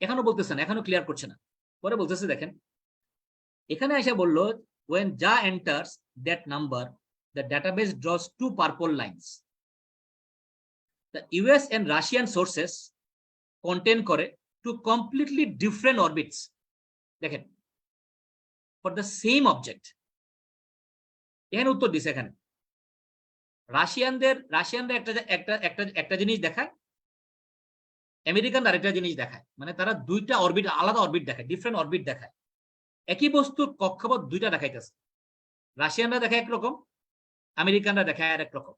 এখনো বলতেছেন, এখনো ক্লিয়ার করছে না। পরে বলতেছে দেখেন, এখানে এসে বলল when ja enters that number the database draws two purple lines. The US and Russian sources contain করে two completely different orbits. দেখেন, for the same object. এখানে উত্তর দিছে, এখানে রাশিয়ানরা একটা জিনিস দেখায়, আমেরিকান আরেকটা জিনিস দেখায়, মানে তারা দুইটা অরবিট, আলাদা অরবিট দেখায়, ডিফারেন্ট অরবিট দেখায়। একই বস্তুর কক্ষপথ দুইটা দেখাইতেছে, রাশিয়ানরা দেখায় একরকম, আমেরিকানরা দেখায় আরেক রকম।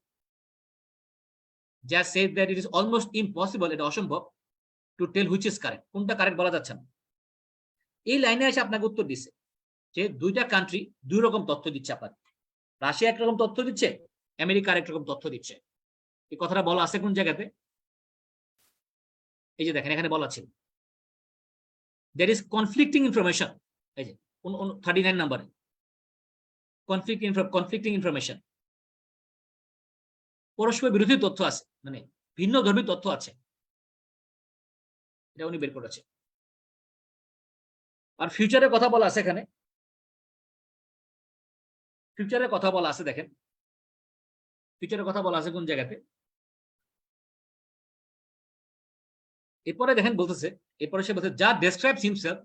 যা says that it is almost impossible, এটা অসম্ভব, to tell which is correct, কোনটা কারেক্ট বলা যাচ্ছে না। এই লাইনে এসে আপনাকে উত্তর দিচ্ছে যে দুইটা কান্ট্রি দুই রকম তথ্য দিচ্ছে আপনাকে। রাশিয়া একরকম তথ্য দিচ্ছে, আমেরিকা আরেক রকম তথ্য দিচ্ছে। এই কথাটা বলা আছে কোন জায়গাতে? এই যে দেখেন, এখানে বলা ছিল there is conflicting information, এই যে 39 নম্বরে conflicting information, পরস্পর বিরোধী তথ্য আছে, মানে ভিন্ন ধর্মী তথ্য আছে, এটা উনি বের করেছে। আর ফিউচারের কথা বলা আছে এখানে, ফিউচারের কথা বলা আছে, দেখেন ফিউচারের কথা বলা আছে কোন জায়গাতে। এরপরে দেখেন বলতেছে, এরপরে সে বলছে যা ডেসক্রাইবস হিমসেলফ,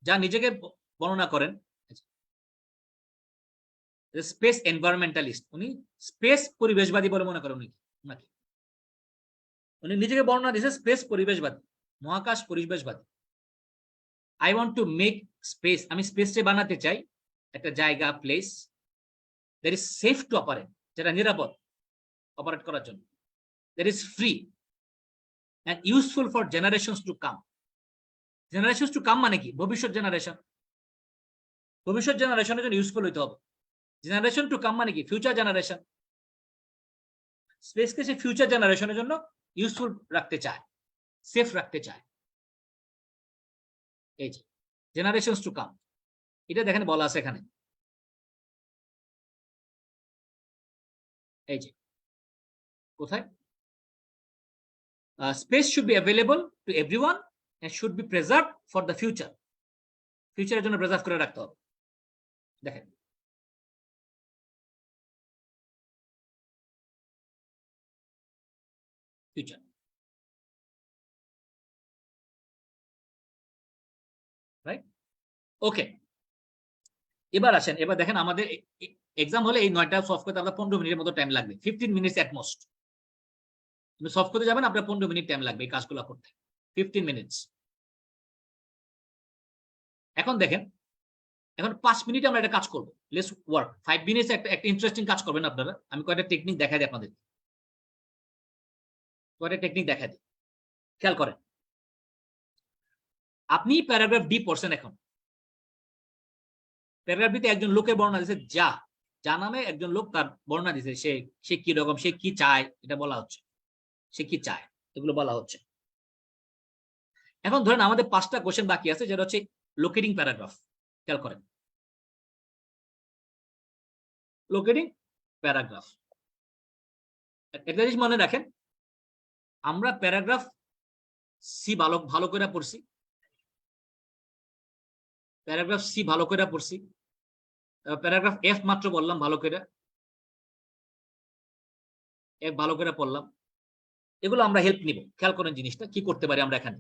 যা নিজেকে বর্ণনা করেন, স্পেস এনভায়রনমেন্টালিস্ট, উনি স্পেস পরিবেশবাদী বলে মনে করেন উনাকে, উনি নিজেকে বর্ণনা দিয়েছে স্পেস পরিবেশবাদী, মহাকাশ পরিবেশবাদী। I want to make space, আমি স্পেসে বানাতে চাই একটা জায়গা, place that is safe to operate, যেটা নিরাপদ অপারেট করার জন্য, that is free and useful for generations to come. Generations to come মানে কি? ভবিষ্যৎ জেনারেশন, ভবিষ্যৎ জেনারেশনের জন্য ইউজফুল হইতে হবে। জেনারেশন টু কাম মানে কি? Future generation. স্পেসকে সে ফিউচার জেনারেশনের জন্য ইউজফুল রাখতে চায়, সেফ রাখতে চায়। এই যে জেনারেশনস টু কাম, এটা দেখেন বলা আছে এখানে, এই যে কোথায়? Space should be available to everyone and should be preserved for the future. ফিউচারের জন্য প্রিজার্ভ করে রাখতে হবে। দেখেন ফিউচার, রাইট? ওকে, এবার আসেন, এবার দেখেন আমাদের এক্সাম হলে এই 9টা সলভ করতে আপনার 15 মিনিটের মতো টাইম লাগবে, 15 মিনিটস এট মোস্ট। আপনি সলভ করতে যাবেন, আপনার 15 মিনিট টাইম লাগবে এই কাজগুলো করতে, 15 মিনিটস। এখন দেখেন, এখন 5 মিনিটে আমরা একটা কাজ করব, লেটস ওয়ার্ক 5 মিনিটস। একটা ইন্টারেস্টিং কাজ করবেন আপনারা, আমি কয়েকটা টেকনিক দেখাই দিই আপনাদের, কয়েকটা টেকনিক দেখাই দিই, খেয়াল করেন। আপনি প্যারাগ্রাফ ডি পড়ছেন, এখন প্যারাগ্রাফ ডিতে একজন লোকের বর্ণনা দিয়েছে, যা নামে একজন লোক তার বর্ণনা দিয়েছে, সে কি রকম, সে কি চায়, এটা বলা হচ্ছে, সে কি চায় এগুলো বলা হচ্ছে। এখন ধরেন আমাদের 5টা কোশ্চেন বাকি আছে, যেটা হচ্ছে লোকেটিং প্যারাগ্রাফ। খেয়াল করেন, লোকেটিং প্যারাগ্রাফ। একটা জিনিস মনে রাখেন, আমরা প্যারাগ্রাফ সি ভালো করে পড়ছি, প্যারাগ্রাফ সি ভালো করে পড়ছি, প্যারাগ্রাফ এফ মাত্র বললাম ভালো করে, এফ ভালো করে পড়লাম। এগুলো আমরা হেল্প নিব। খেয়াল করেন জিনিসটা কি করতে পারি আমরা এখানে।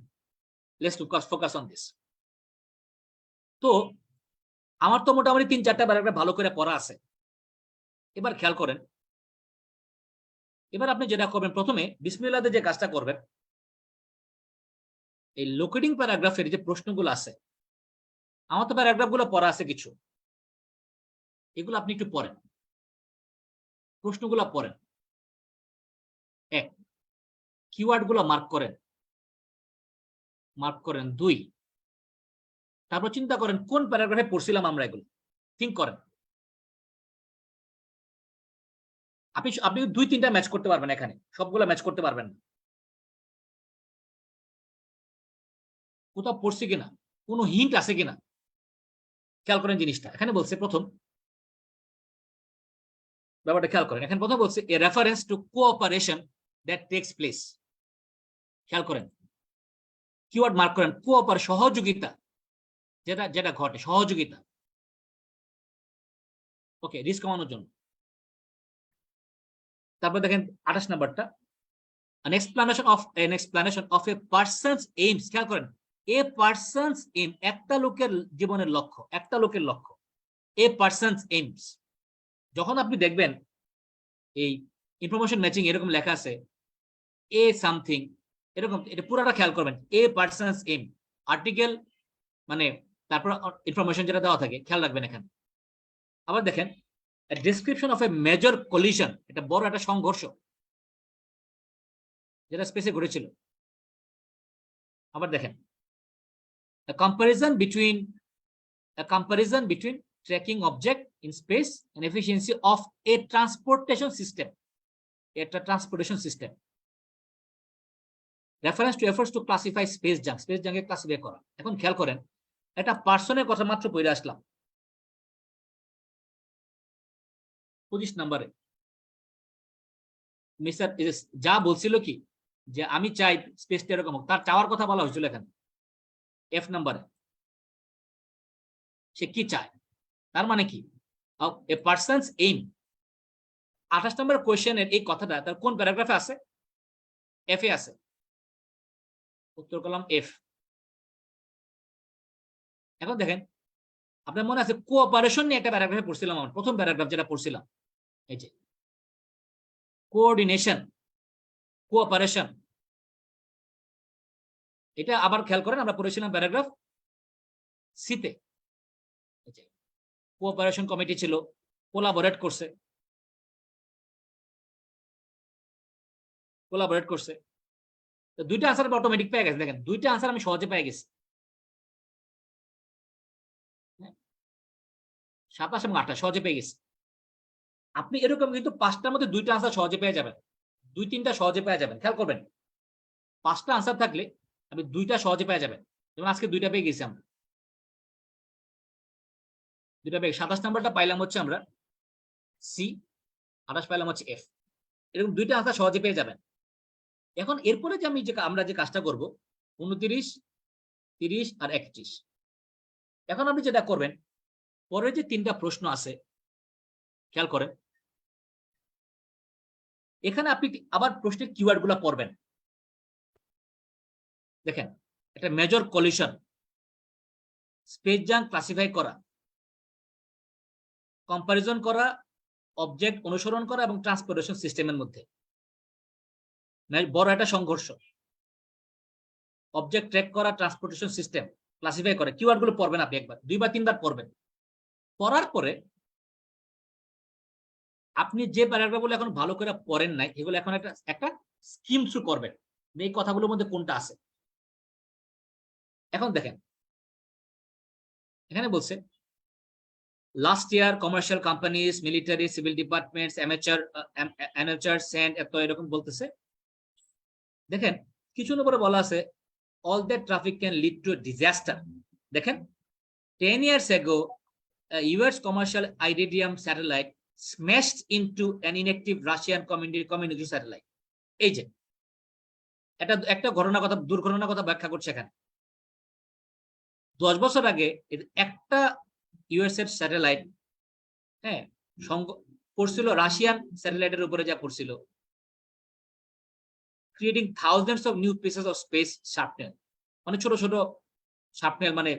Let's focus on this. তো আমার তো মোটামুটি 3-4টা প্যারাগ্রাফ ভালো করে পড়া আছে। এবার খেয়াল করেন, এবার আপনি যেটা করবেন, প্রথমে বিসমিল্লাহতে যে কাজটা করবেন, এই লোকেটিং প্যারাগ্রাফের যে প্রশ্নগুলো আছে, আমার তো প্যারাগ্রাফগুলো পড়া আছে কিছু, এগুলো আপনি একটু পড়েন, প্রশ্নগুলো পড়েন। 1, কিওয়ার্ডগুলো মার্ক করেন। 2, তারপর চিন্তা করেন কোন প্যারাগ্রাফে পড়ছিলাম আমরা, এগুলো থিঙ্ক করেন। আপনি 2-3টা ম্যাচ করতে পারবেন, এখানে সবগুলো ম্যাচ করতে পারবেন না, কোথাও পড়ছি কিনা, কোনো হিন্ট আছে কিনা, খেয়াল করেন জিনিসটা। এখানে বলছে প্রথম, ব্যাপারটা খেয়াল করেন। এখানে প্রথম বলছে এ reference to cooperation that tax place. খেয়াল করেন, কিওয়ার্ড মার্ক করেন, কোঅপার সহযোগিতা, যেটা যেটা ঘটে, সহযোগিতা। ওকে, রিস্ক কমানোর জন্য। তারপর দেখেন 28 নাম্বারটা, an explanation of a person's aims। খেয়াল করেন, a person's aim, একটা লোকের জীবনের লক্ষ্য, একটা লোকের লক্ষ্য, a person's aims। যখন আপনি দেখবেন এই ইনফরমেশন ম্যাচিং এরকম লেখা আছে এ সামথিং এরকম, এটা পুরোটা খেয়াল করবেন, এ পার্সনস এম, আর্টিকেল মানে তারপর ইনফরমেশন যেটা দেওয়া থাকে খেয়াল রাখবেন এখানে। আবার দেখেন description of a major collision, এটা বড় একটা সংঘর্ষ যেটা স্পেসে ঘটেছিল। আবার দেখেন comparison between tracking object in space and efficiency of a transportation system, একটা transportation system. Reference to efforts to classify space junk, space জাঙ্কে ক্লাসিফাই করা। এখন খেয়াল করেন, একটা পার্সনের কথা মাত্র পড়ে আসলাম 25 নম্বরে। মিস্টার যা বলছিল কি যে আমি চাই স্পেসটা এরকম হোক, তার চাওয়ার কথা বলা হয়েছিল এখানে এফ নাম্বারে। সে কি চায়, তার মানে কি এ পার্সনস এইম। 28 নম্বর কোয়েশ্চেনের এই কথাটা তার কোন প্যারাগ্রাফে আছে? এফ এ আছে। উত্তর করলাম এফ। এখন দেখেন, আপনার মনে আছে কোঅপারেশন নিয়ে একটা প্যারাগ্রাফে পড়ছিলাম, আমার প্রথম প্যারাগ্রাফ যেটা পড়ছিলাম, এই যে কোঅর্ডিনেশন, কোঅপারেশন। এটা আবার খেয়াল করেন, আমরা পড়েছিলাম প্যারাগ্রাফ সিতে। কোঅপারেশন কমিটি ছিল, কোলাবোরেট করছে, তো দুইটা আনসার অটোমেটিক পেয়ে গেছে। দেখেন দুইটা আনসার আমি সহজে পেয়ে গেছি, 27 এবং 28 সহজে পেয়ে গেছি। আপনি এরকম কিন্তু 5টার মধ্যে 2টা আনসার সহজে পেয়ে যাবেন, 2-3টা সহজে পেয়ে যাবেন। খেয়াল করবেন, 5টা আনসার থাকলে আপনি 2টা সহজে পেয়ে যাবেন। যেমন আজকে 2টা পেয়ে গেছি আমরা, 2টা পেয়ে। 27 নাম্বারটা পাইলাম হচ্ছে আমরা সি, 28 পাইলাম হচ্ছে এফ। এরকম 2টা আনসার সহজে পেয়ে যাবেন। এখন এরপরে যে আমরা যে কাজটা করব 29, 30 আর 31। এখন আপনি যেটা করবেন, পরে যে 3টা প্রশ্ন আছে খেয়াল করেন, এখানে আপনি আবার প্রশ্নের কিওয়ার্ড গুলা পড়বেন। দেখেন, একটা major collision, space junk classify করা, কম্পারিজন করা, অবজেক্ট অনুসরণ করা এবং ট্রান্সপোর্টেশন সিস্টেমের মধ্যে বড় একটা সংঘর্ষ। অবজেক্ট ট্র্যাক করা, ট্রান্সপোর্টেশন সিস্টেম ক্লাসিফাই করে, কিওয়ার্ড গুলো পড়বেন আপনি একবার, 2 বা 3 বার পড়বেন। পড়ার পরে আপনি যে প্যারাগ্রাফগুলো এখন ভালো করে পড়েন নাই, এগুলো এখন একটা স্কিম থ্রু করবেন, এই কথাগুলোর মধ্যে কোনটা আছে। এখন দেখেন, এখানে বলছে last year commercial companies, military, civil departments, amateur sent, এত এরকম বলতেছে। দেখেন কিছু উপরে বলা আছে all that traffic can lead to a disaster. দেখেন 10 years ago a US commercial iridium satellite smashed into an inactive Russian community satellite. এই যে একটা দুর্ঘটনার কথা ব্যাখ্যা করছে এখানে। 10 বছর আগে একটা ইউএস এর স্যাটেলাইট পড়ছিল রাশিয়ান স্যাটেলাইটের উপরে, যা পড়ছিল creating thousands of new pieces of space shrapnel, মানে ছোট ছোট শার্পনেল, মানে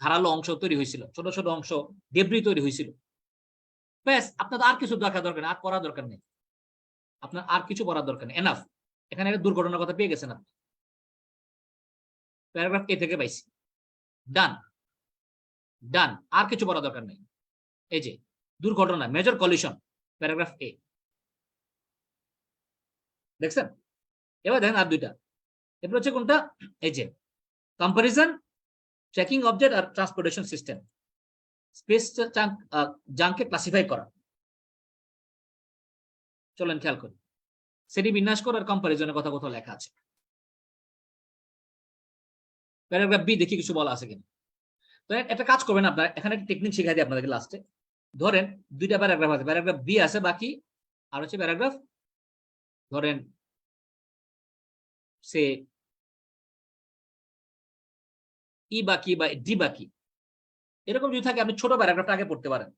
ধারালো অংশ তৈরি হয়েছিল, ছোট ছোট অংশ ডেব্রি তৈরি হয়েছিল। ব্যাস, আপনার আর কিছু দরকার নেই, আর পড়ার দরকার নেই, আপনার আর কিছু পড়ার দরকার নেই, এনাফ। এখানে একটা দুর্ঘটনার কথা পেয়ে গেছেন আপনি, প্যারাগ্রাফ এ থেকে পাইছি, ডান ডান, আর কিছু পড়ার দরকার নেই। এই যে দুর্ঘটনা, মেজর কলিশন, প্যারাগ্রাফ এ, দেখছেন? এবার দেখেন আর 2টা, এরপর হচ্ছে কোনটা, এই যে কম্পারিজন, ট্র্যাকিং অবজেক্ট আর ট্রান্সপোর্টেশন সিস্টেম, স্পেস জাঙ্ককে ক্লাসিফাই করা। চলেন খেয়াল করি, সেটি বিন্যাস করার কম্পারিজনের কথা কোথাও লেখা আছে। প্যারাগ্রাফ বি দেখি কিছু বলা আছে কিনা। তো একটা কাজ করবেন আপনারা, এখানে একটা টেকনিক শিখাই দিই আপনাদেরকে লাস্টে। ধরেন দুইটা প্যারাগ্রাফ আছে, প্যারাগ্রাফ বি আছে বাকি, আর হচ্ছে প্যারাগ্রাফ ধরেন সে ই বাকি বা ডি বাকি, এরকম যদি থাকে আপনি ছোট প্যারাগ্রাফটা আগে পড়তে পারেন।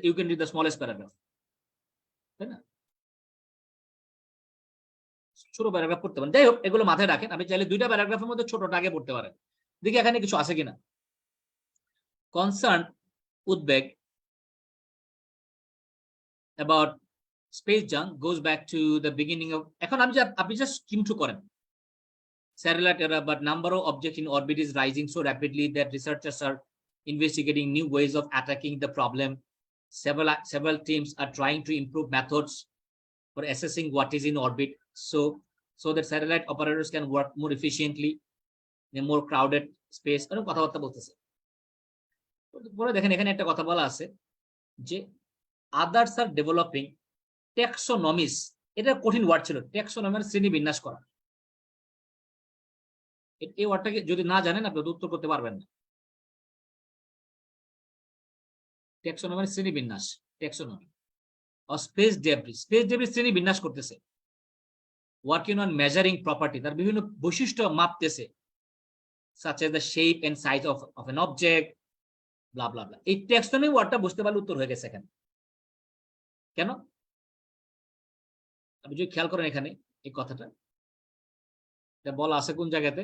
You can read the smallest paragraph, তাই না? ছোট প্যারাগ্রাফ পড়তে পারেন। যাই হোক, এগুলো মাথায় রাখেন। আপনি চাইলে দুইটা প্যারাগ্রাফের মধ্যে ছোটটা আগে পড়তে পারেন। দেখি এখানে কিছু আছে কিনা। কনসার্ন, উদ্বেগ about space junk goes back to the beginning of, এখন আপনি জাস্ট স্কিম থ্রু করেন। Satellite era, but number of objects in orbit is rising so rapidly that researchers are investigating new ways of attacking the problem. Several teams are trying to improve methods for assessing what is in orbit, so that satellite operators can work more efficiently in a more crowded space. এরকম কথাবার্তা বলতেছে। পরে দেখেন এখানে একটা কথা বলা আছে যে others are developing taxonomies, এটা কঠিন ওয়ার্ড ছিল, ট্যাক্সোনমির শ্রেণী বিন্যাস করা। এই ওয়ার্ডটাকে যদি না জানেন আপনি উত্তর করতে পারবেন না। ট্যাক্সোনমির শ্রেণী বিন্যাস, taxonomy or space debris, space debris শ্রেণী বিন্যাস করতেছে। ওয়ার্কিং অন মেজারিং প্রপার্টি, তার বিভিন্ন বৈশিষ্ট্য মাপতেছে, such as the shape and size of an object, blah blah blah. এই ট্যাক্সোনমি ওয়ার্ডটা বুঝতে পারলে উত্তর হয়ে গেছে এখানে। কেন? আপনি যদি খেয়াল করেন এখানে এই কথাটা, এটা বলা আছে কোন জায়গাতে,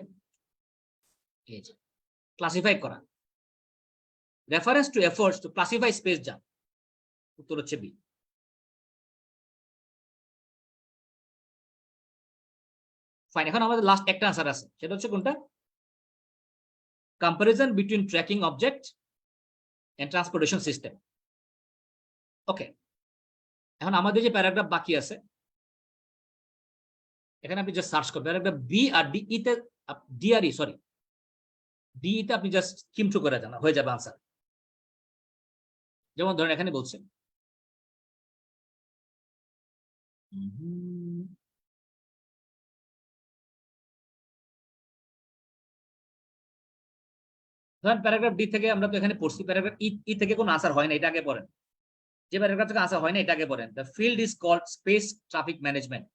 এই যে ক্লাসিফাই করা, reference to efforts to classify space junk, উত্তর হচ্ছে বি। ফাইন, এখন আমাদের লাস্ট একটা আনসার আছে, সেটা হচ্ছে কোনটা? Comparison between tracking object and transportation system. Okay, এখন আমাদের যে প্যারাগ্রাফ বাকি আছে, এখানে আপনি জাস্ট সার্চ করবেন প্যারাগ্রাফ বি আর ডি তে, D R E sorry D তে আপনি জাস্ট স্কিম থ্রু করে যান, হয়ে যাবে আনসার। যেমন ধরেন এখানে বলছেন ধরেন প্যারাগ্রাফ ডি থেকে আমরা তো এখানে পড়ছি, প্যারাগ্রাফ ই থেকে কোনো আনসার হয় না, এটা আগে পড়েন। যে প্যারাগ্রাফ থেকে আনসার হয় না এটা আগে পড়েন। The field is called space traffic management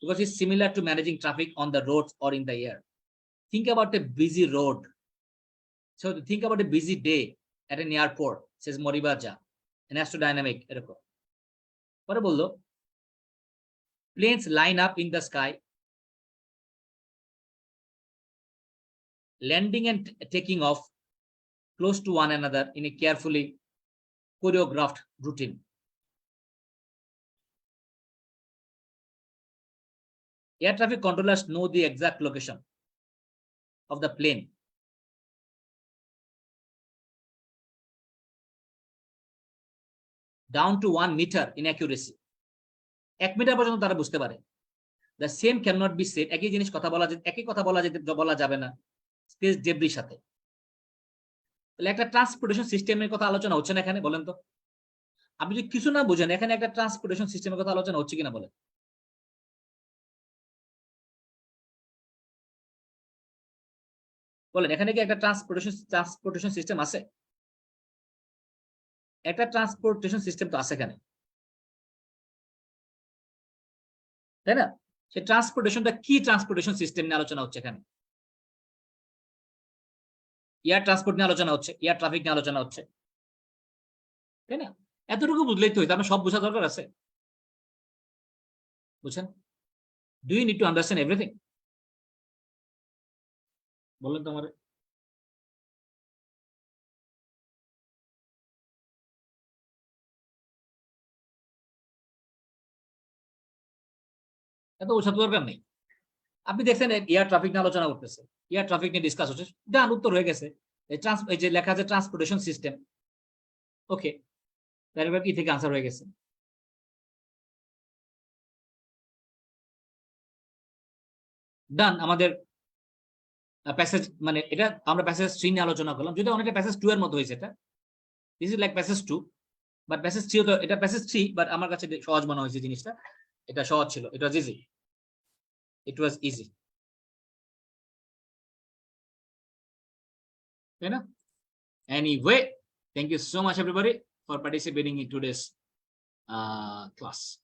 because it's similar to managing traffic on the roads or in the air. Think about a busy road. So think about a busy day at an airport, says Moribaja, an astrodynamic. পরে বললো planes line up in the sky, landing and taking off close to one another in a carefully choreographed routine. Air traffic controllers know the exact location of the plane down to 1 meter in accuracy. 1 metre পর্যন্ত তারা বুঝতে পারে। The same cannot be said, একই জিনিস কথা বলা একই কথা বলা যাবে না স্পেস ডেব্রির সাথে। তাহলে একটা ট্রান্সপোর্টেশন সিস্টেমের কথা আলোচনা হচ্ছে না এখানে, বলেন তো? আপনি যদি কিছু না বুঝেন, এখানে একটা ট্রান্সপোর্টেশন সিস্টেমের কথা আলোচনা হচ্ছে কিনা বলেন? বলেন, এখানে কি একটা ট্রান্সপোর্টেশন সিস্টেম আছে? একটা ট্রান্সপোর্টেশন সিস্টেম তো আছে এখানে, তাই না? সেই ট্রান্সপোর্টেশনটা কি ট্রান্সপোর্টেশন সিস্টেম নিয়ে আলোচনা হচ্ছে এখানে? এয়ার ট্রান্সপোর্ট নিয়ে আলোচনা হচ্ছে, এয়ার ট্রাফিক নিয়ে আলোচনা হচ্ছে, তাই না? এতটুকু বুঝলেই তো হইতো, আমার সব বোঝা দরকার আছে? বুঝছেন? Do you need to understand everything? বলেন তো আমারে। এত বোঝা দরকার নেই। আপনি দেখছেন এয়ার ট্রাফিক নিয়ে আলোচনা করতেছে, এয়ার ট্রাফিক নিয়ে ডিসকাস হচ্ছে, ডান, উত্তর হয়ে গেছে। এই যে লেখা আছে ট্রান্সপোর্টেশন সিস্টেম, ওকে, প্যারাগ্রাফ ই থেকে আনসার হয়ে গেছে। ডান, আমাদের প্যাসেজ মানে এটা আমরা প্যাসেজ 3 নিয়ে আলোচনা করলাম, যদি অনেকটা প্যাসেজ 2 এর মতো হয়েছে। এটা this is like passage 2, but passage 3 তো, এটা প্যাসেজ 3 বাট আমার কাছে সহজ মনে হয়েছে জিনিসটা। এটা সহজ ছিল, ইট ওয়াজ ইজি, তাই না? Anyway, thank you so much everybody for participating in today's class.